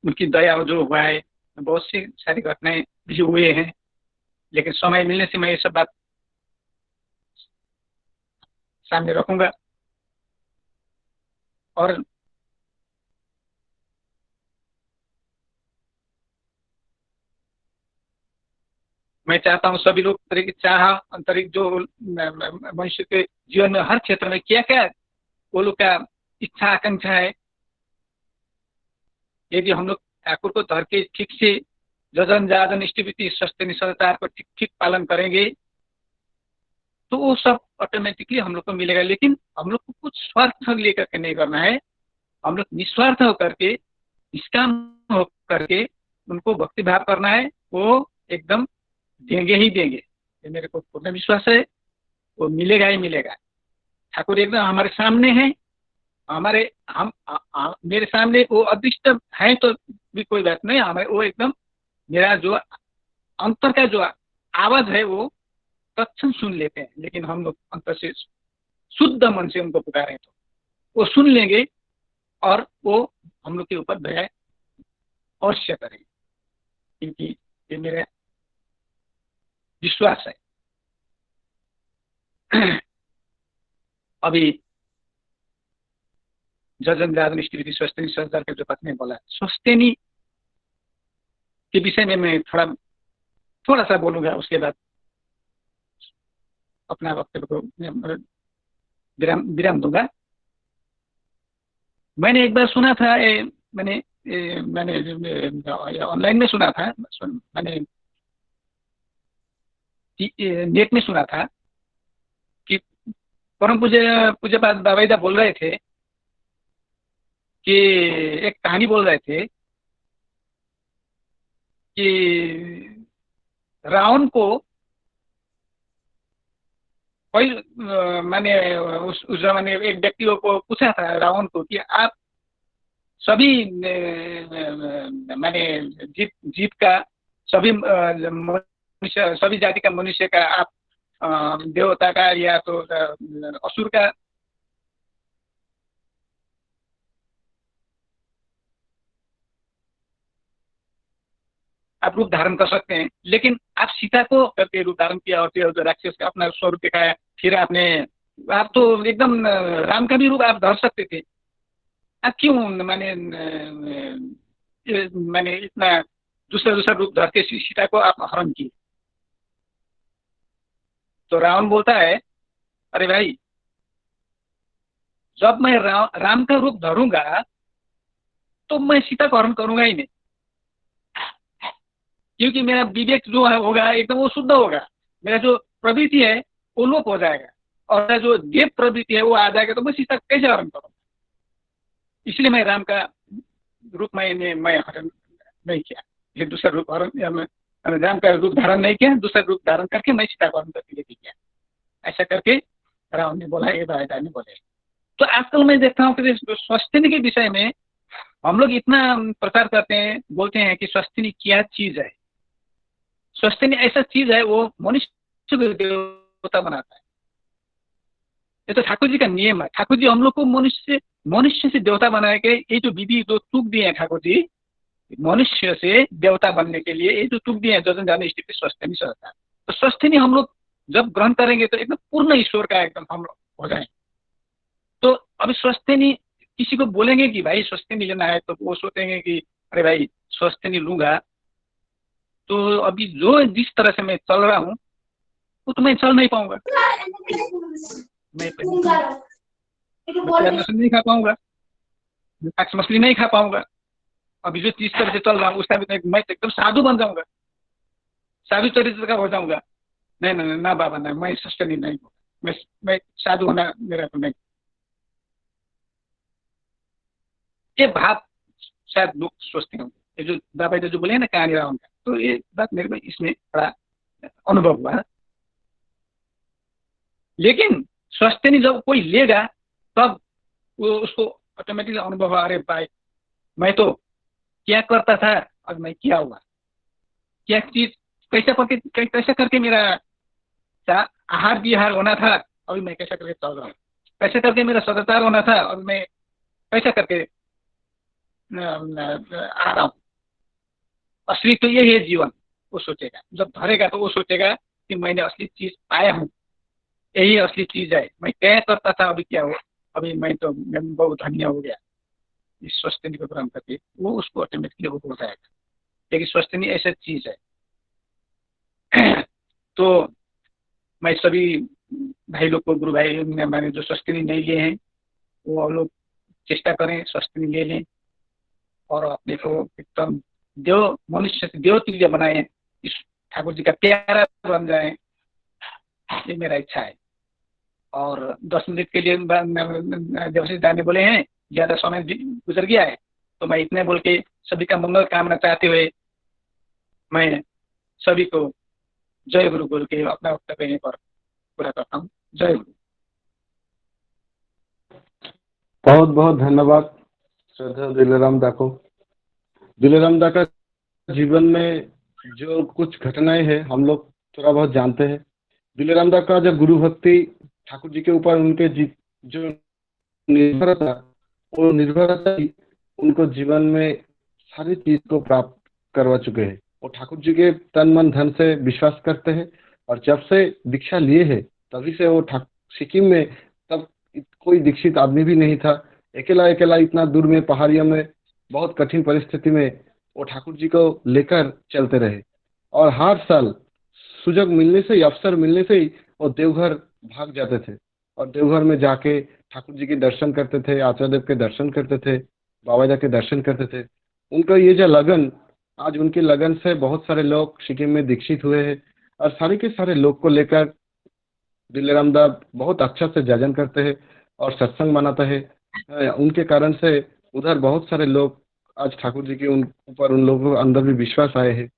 उनकी दया जो हुआ है, बहुत सी सारी घटनाएं भी हुए हैं, लेकिन समय मिलने से मैं ये सब बात सामने रखूंगा। और मैं चाहता हूँ सभी लोग आंतरिक जो मनुष्य के जीवन में हर क्षेत्र में क्या क्या वो लोग का इच्छा आकांक्षा है, यदि हम लोग ठाकुर को धर के ठीक से जजन जाजन इष्टिवृत्ति सस्ते निसदाचार को ठीक ठीक पालन करेंगे तो वो सब ऑटोमेटिकली हम लोग को मिलेगा। लेकिन हम लोग को कुछ स्वार्थ लेकर के नहीं करना है, हम लोग निस्वार्थ होकर के निष्काम होकर के उनको भक्ति भाव करना है, वो एकदम देंगे ही देंगे, ये मेरे को पूर्ण विश्वास है, वो मिलेगा ही मिलेगा। ठाकुर एकदम हमारे सामने है, मेरे सामने वो अदृष्ट है तो भी कोई बात नहीं, हमारे वो एकदम मेरा जो अंतर का जो आवाज है वो तत्क्षण सुन लेते हैं। लेकिन हम लोग अंतर से शुद्ध मन से उनको पुकारें तो वो सुन लेंगे और वो हम लोग के ऊपर दया अवश्य करेंगे, क्योंकि ये मेरा विश्वास है। अभी जजन जाजन इष्टिवृत्ति स्वस्तिनी संस्कार के जो पत्नी बोला, स्वस्तिनी के विषय में मैं थोड़ा सा बोलूंगा, उसके बाद अपना वक्तव्य को विराम दूंगा। मैंने एक बार सुना था, मैंने ऑनलाइन में सुना था, मैंने नेट में सुना था कि परम पूज्यपाद बाबाईदा बोल रहे थे कि एक कहानी बोल रहे थे कि रावण को कोई मैंने उस जमाने एक व्यक्ति को पूछा था रावण को कि आप सभी मैंने जीव का सभी मनुष्य सभी जाति का मनुष्य का आप देवता का या तो असुर का आप रूप धारण कर सकते हैं, लेकिन आप सीता को करके रूप धारण किया और राक्षस का अपना स्वरूप दिखाया, फिर आप तो एकदम राम का भी रूप आप धर सकते थे, आप क्यों मैंने इतना दूसरा रूप धर के सीता को आप हरण किए। तो रावण बोलता है, अरे भाई जब मैं राम का रूप धरूंगा तो मैं सीता को हरण करूंगा ही नहीं, क्योंकि मेरा विवेक जो है होगा एकदम वो शुद्ध होगा, मेरा जो प्रवृत्ति है वो लोप हो जाएगा और मेरा जो देव प्रवृत्ति है वो आ जाएगा, तो मैं सीता कैसे हरण करूंगा। इसलिए मैं राम का रूप मैं हरण नहीं किया, ये दूसरा रूप हरण राम का रूप धारण नहीं किया, दूसरा रूप धारण करके मैं सीता को हरण करके लेके गया। ऐसा करके रावण ने बोला, ये बाबा ने बोले। तो आजकल मैं देखता हूँ कि स्वस्तिनी के विषय में हम लोग इतना प्रचार करते हैं, बोलते हैं कि स्वस्तिनी क्या चीज है। स्वस्तिनी ऐसा चीज है, वो मनुष्य को देवता बनाता है। ये तो ठाकुर जी का नियम है। ठाकुर जी हम लोग को मनुष्य से देवता बना के, ये जो विधि जो तुक दिए हैं ठाकुर जी मनुष्य से देवता बनने के लिए, ये जो तुक दिए हैं जो जाने स्थिति स्वस्तिनी सहता। तो स्वस्तिनी हम लोग जब ग्रहण करेंगे तो एकदम पूर्ण ईश्वर का एकदम हम लोग हो जाएंगे। तो अभी स्वस्तिनी किसी को बोलेंगे कि भाई स्वस्तिनी लेना है, तो वो सोचेंगे कि अरे भाई स्वस्तिनी लूंगा तो अभी जो जिस तरह से मैं चल रहा हूँ वो तो मैं चल नहीं पाऊंगा, मैं नहीं खा पाऊंगा, मांस मछली नहीं खा पाऊंगा। अभी जो जिस तरह से चल रहा हूँ उसका भी मैं तो एकदम साधु बन जाऊंगा, साधु चरित्र का हो जाऊंगा। नहीं नहीं ना बाबा, नहीं, मैं स्वस्तिनी नहीं हूँ, मैं साधु होना मेरा तो नहीं। ये भाव शायद लोग सोचते होंगे, ये जो बाबा ने जो बोले हैं ना कहानी रावण का, तो ये बात मेरे को इसमें बड़ा अनुभव हुआ। लेकिन स्वस्तिनी जब कोई लेगा तब वो उसको ऑटोमेटिकली अनुभव हुआ, अरे भाई मैं तो क्या करता था अब मैं क्या हुआ, क्या चीज कैसे करके मेरा आहार विहार होना था, अभी मैं कैसे करके चल रहा हूँ, कैसे करके मेरा सदाचार होना था, अभी मैं कैसे करके आ रहा हूँ। असली तो यही है जीवन, वो सोचेगा। जब धरेगा तो वो सोचेगा कि मैंने असली चीज पाया हूँ, यही असली चीज है। मैं क्या करता था अभी क्या हो, अभी मैं बहुत धन्य हो गया इस स्वस्तिनी को ग्रहण करके, वो उसको ऑटोमेटिकली वो हो जाएगा। लेकिन स्वस्तिनी ऐसा चीज है। तो मैं सभी भाई लोग को, गुरु भाई मैंने जो स्वस्तिनी नहीं लिए हैं वो हम लोग चेष्टा करें स्वस्तिनी ले लें और अपने को एकदम देव मनुष्य से देव तुल्य बनाए, इस ठाकुर जी का प्यारा बन जाए, ये मेरा इच्छा है। और 10 मिनट के लिए देवशीष दा ने बोले हैं, ज्यादा समय गुजर गया है, तो मैं इतने बोल के सभी का मंगल कामना चाहते हुए मैं सभी को जय गुरु बोल के अपना वक्तव्य यहीं पर पूरा करता हूँ। जय गुरु। बहुत बहुत धन्यवाद श्रद्धा दिलेराम दा को। दिलेराम दा का जीवन में जो कुछ घटनाएं हैं हम लोग थोड़ा बहुत जानते हैं। दिलेराम दा का जब गुरु भक्ति ठाकुर जी के ऊपर उनके जो निर्भरता, वो निर्भरता ही उनको जीवन में सारी चीज को प्राप्त करवा चुके हैं। वो ठाकुर जी के तन मन धन से विश्वास करते हैं और जब से दीक्षा लिए है तभी से वो सिक्किम में तब कोई दीक्षित आदमी भी नहीं था। अकेला अकेला इतना दूर में पहाड़ियों में बहुत कठिन परिस्थिति में वो ठाकुर जी को लेकर चलते रहे और हर साल सुजग मिलने से ही, अवसर मिलने से ही वो देवघर भाग जाते थे और देवघर में जाके ठाकुर जी के दर्शन करते थे, आचार्य देव के दर्शन करते थे, बाबा जी के दर्शन करते थे। उनका ये जो लगन, आज उनकी लगन से बहुत सारे लोग सिक्किम में दीक्षित हुए हैं और सारे के सारे लोग को लेकर दिलेराम दा बहुत अच्छा से जाजन करते हैं और सत्संग मनाते हैं। उनके कारण से उधर बहुत सारे लोग आज ठाकुर जी के ऊपर उन लोगों के अंदर भी विश्वास आए हैं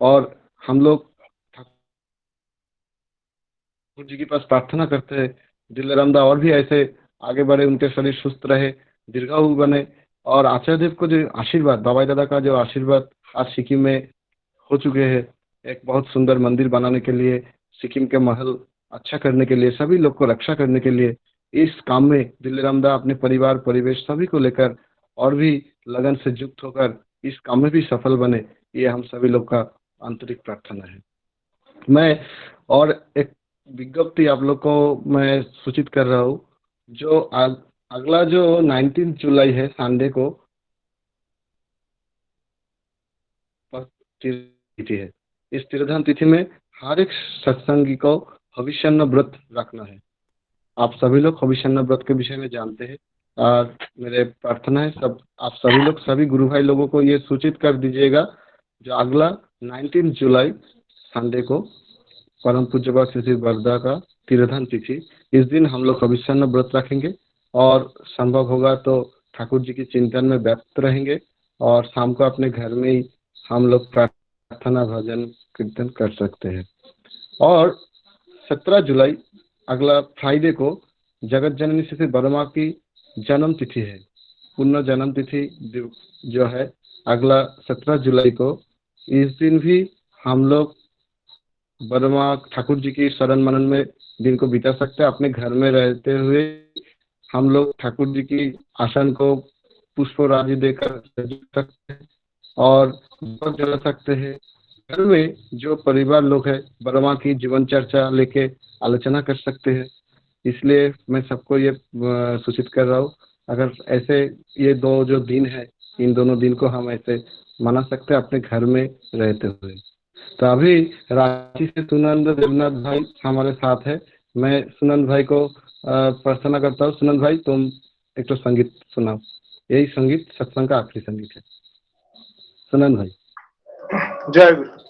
और हम लोग ठाकुर जी के पास प्रार्थना करते हैं दिलेराम दा और भी ऐसे आगे बढ़े, उनके शरीर सुस्त रहे, दीर्घायु बने और आचार्य देव को जो आशीर्वाद, बाबा दादा का जो आशीर्वाद आज सिक्किम में हो चुके हैं, एक बहुत सुंदर मंदिर बनाने के लिए, सिक्किम के महल अच्छा करने के लिए, सभी लोग को रक्षा करने के लिए, इस काम में दिलेराम दा अपने परिवार परिवेश सभी को लेकर और भी लगन से युक्त होकर इस काम में भी सफल बने, ये हम सभी लोग का आंतरिक प्रार्थना है। मैं और एक विज्ञप्ति आप लोग को मैं सूचित कर रहा हूँ, जो अगला जो 19 जुलाई है संडे को तिथि है। इस तिरोधान तिथि में हर एक सत्संगी को हविष्यान्न व्रत रखना है। आप सभी लोग हविष्यान्न व्रत के विषय में जानते हैं और मेरे प्रार्थना है सब आप सभी लोग, सभी गुरु भाई लोगों को ये सूचित कर दीजिएगा, जो अगला 19 जुलाई संडे को परम पूज्य बाबा श्री वरदा का तिरोधान तिथि, इस दिन हम लोग हविष्यान्न व्रत रखेंगे और संभव होगा तो ठाकुर जी की चिंतन में व्यस्त रहेंगे और शाम को अपने घर में ही हम लोग प्रार्थना भजन कीर्तन कर सकते हैं। और 17 जुलाई अगला फ्राइडे को जगत जननी श्री वर्मा की जन्म तिथि है। पुनः जन्म तिथि जो है अगला 17 जुलाई को। इस दिन भी हम लोग वर्मा ठाकुर जी की शरण मनन में दिन को बिता सकते हैं। अपने घर में रहते हुए हम लोग ठाकुर जी की आसन को पुष्पराजी देकर सजा सकते हैं और दीपक जला सकते हैं। घर में जो परिवार लोग हैं वर्मा की जीवन चर्चा लेके आलोचना कर सकते हैं। इसलिए मैं सबको ये सूचित कर रहा हूँ, अगर ऐसे ये दो जो दिन है, इन दोनों दिन को हम ऐसे मना सकते हैं अपने घर में रहते हुए। तो अभी रांची से सुनंद देवनाथ भाई हमारे साथ है। मैं सुनंद भाई को प्रार्थना करता हूँ। सुनंद भाई, तुम एक तो संगीत सुनाओ। यही संगीत सत्संग का आखिरी संगीत है। सुनंद भाई। जय गुरु।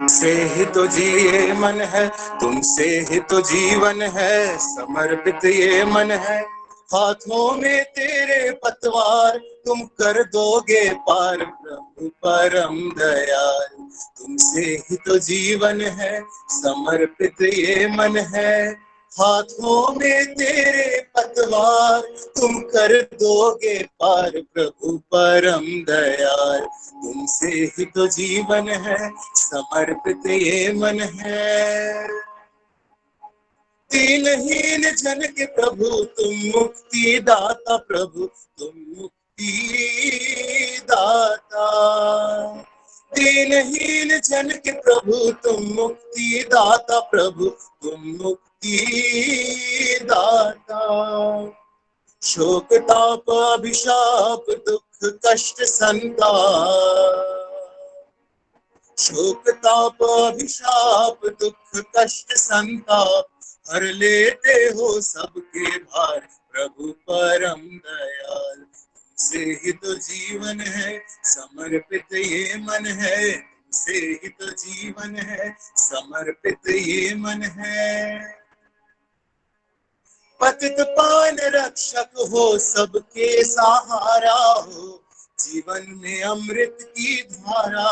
तुमसे ही तो जिए मन है, तुमसे ही तो जीवन है, समर्पित ये मन है। हाथों में तेरे पतवार, तुम कर दोगे पार प्रभु परम दयाल। तुमसे ही तो जीवन है, समर्पित ये मन है। हाथों में तेरे पतवार, तुम कर दोगे पार प्रभु परम दयाल। तुमसे ही तो जीवन है, समर्पित ये मन है। दीनहीन जन के प्रभु तुम मुक्ति दाता, प्रभु तुम मुक्ति दाता। दीनहीन जन के प्रभु तुम मुक्ति दाता, प्रभु तुम मुक्ति दाता। शोक ताप अभिशाप दुख कष्ट संताप, शोक ताप अभिशाप दुख कष्ट संताप, हर लेते हो सबके भार प्रभु परम दयाल। तुमसे ही तो जीवन है, समर्पित ये मन है। तुमसे ही तो जीवन है, समर्पित ये मन है। पतित पावन रक्षक हो, सबके सहारा हो, जीवन में अमृत की धारा।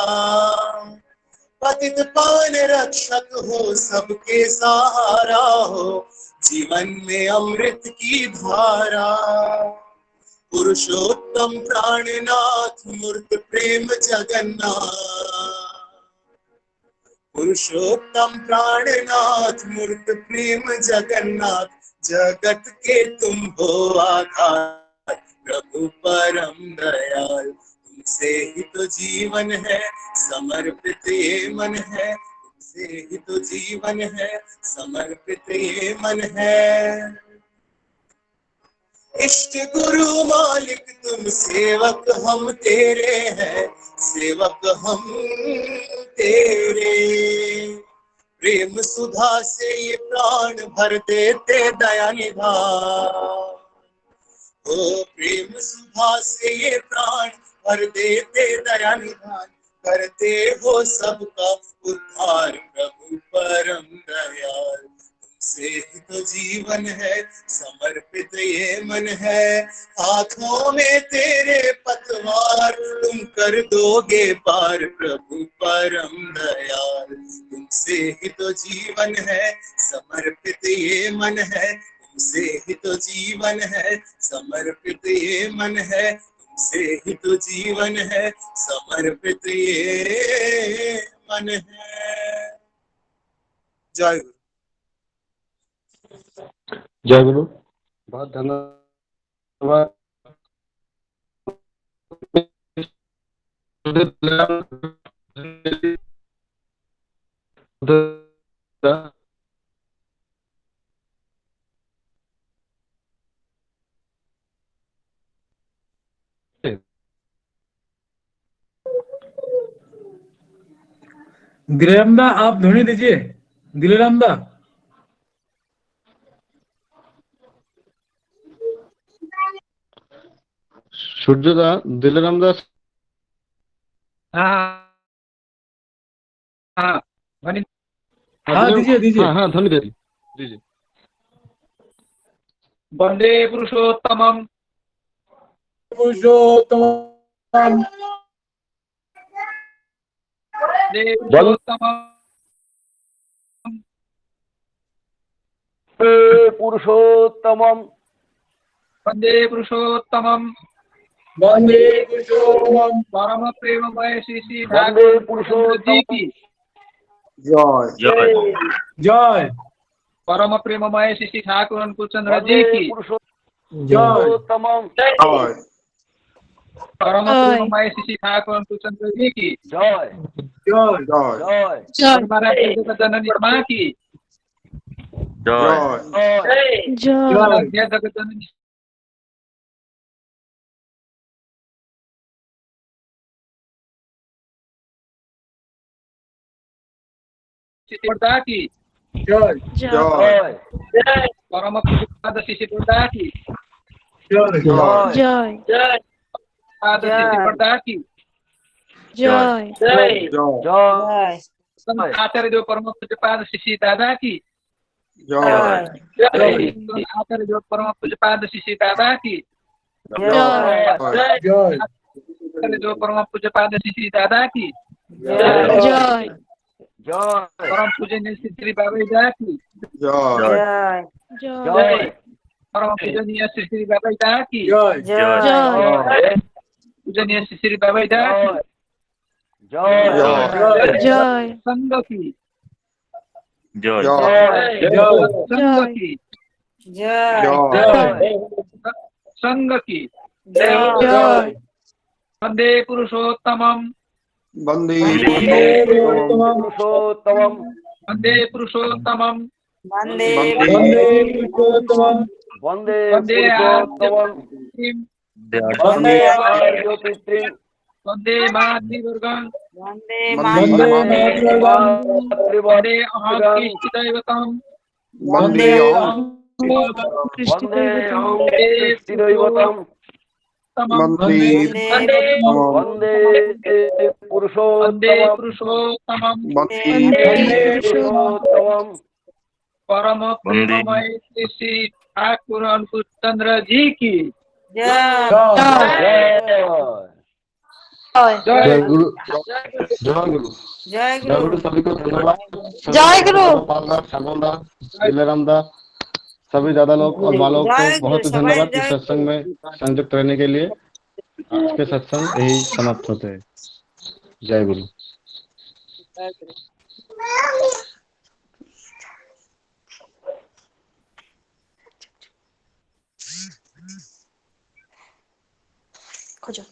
पतित पावन रक्षक हो, सबके सहारा हो, जीवन में अमृत की धारा। पुरुषोत्तम प्राणनाथ मूर्त प्रेम जगन्नाथ, पुरुषोत्तम प्राणनाथ मूर्त प्रेम जगन्नाथ। जगत के तुम हो आधार प्रभु परम दयाल। तुमसे ही तो जीवन है, समर्पित ये मन है। तुमसे ही तो जीवन है, समर्पित ये मन है। इष्ट गुरु मालिक तुम सेवक हम तेरे हैं, सेवक हम तेरे। प्रेम सुधा से ये प्राण भर देते दया निधान, ओ प्रेम सुधा से ये प्राण भर देते दया निधान। करते हो सबका उद्धार प्रभु परम दयाल। तुमसे ही तो जीवन है, समर्पित ये मन है। हाथों में तेरे पतवार, तुम कर दोगे पार प्रभु परम दयाल। तुमसे ही तो जीवन है, समर्पित ये मन है। तुमसे ही तो जीवन है, समर्पित ये मन है। तुमसे ही तो जीवन है, समर्पित ये मन है। जय गुरु। जय गुरु। बहुत धन्यवाद। दिलेराम दा, आप ध्वनि दीजिए। दिलेराम दा। सूर्यदा, दिलेराम दास। हाँ हाँ ध्वनि। हाँ, दीजिए दीजिए। हाँ ध्वनि दीजिए। वंदे पुरुषोत्तमम पुरुषोत्तमम वंदे पुरुषोत्तमम पुरुषोत्तमम वंदे पुरुषोत्तमम वंदे पुरुषोत्तमम परम प्रेममय श्री श्री वंदे ठाकुर जी पुरुषोत्तम की जय जय परम प्रेममय श्री श्री ठाकुर अनुकूलचंद्र जी की पुरुषोत्तमम जय परम प्रेममय श्री श्री ठाकुर अनुकूलचंद्र जी की जय जय जय महाराज जगत जननी माँ की जय महाराज जगत जननी सिद्धिदा की जय जय परम पूज्य सिद्धिदा की जय सिद्धिदा की जय संत आचार्य जो परम पूज्यपाद शिशि दादा की जय संत आचार्य जो परम पूज्यपाद शिशि दादा की जय आचार्य जो परम पूज्यपाद शिशि दादा की परम पूजनीय श्री बाबा दा की जय परम पूजनीय श्री बाबा दा की पूजनीय श्री बाबा दा की संघ की संघ की संघ की वंदे पुरुषोत्तमम वंदे पुरुषोत्तमम वंदे पुरुषोत्तमम वंदे पुरुषोत्तमम वंदे वंदे पुरुषोत्तमम वंदे आर्योपित्रिम वंदे मातृवर्गं वंदे मातरम वंदे अहं कृष्णदैवतम् वंदे वंदे ओम कृष्णदैवतम वंदे वंदे पुरुषोत्तमम पुरुषोत्तमम वंदे पुरुषोत्तमम परम प्रेममय श्री ठाकुर अनुकूलचंद्र जी की जय गुरु जय गुरु जय गुरु सभी को धन्यवाद। जय गुरु। गोपाल दास, श्यामल दास, दिलेराम दास, सभी दादा लोग और माँ लोग को बहुत ही धन्यवाद इस सत्संग में संयुक्त रहने के लिए। आज के सत्संग यही समाप्त होते हैं। जय गुरु। खोजो।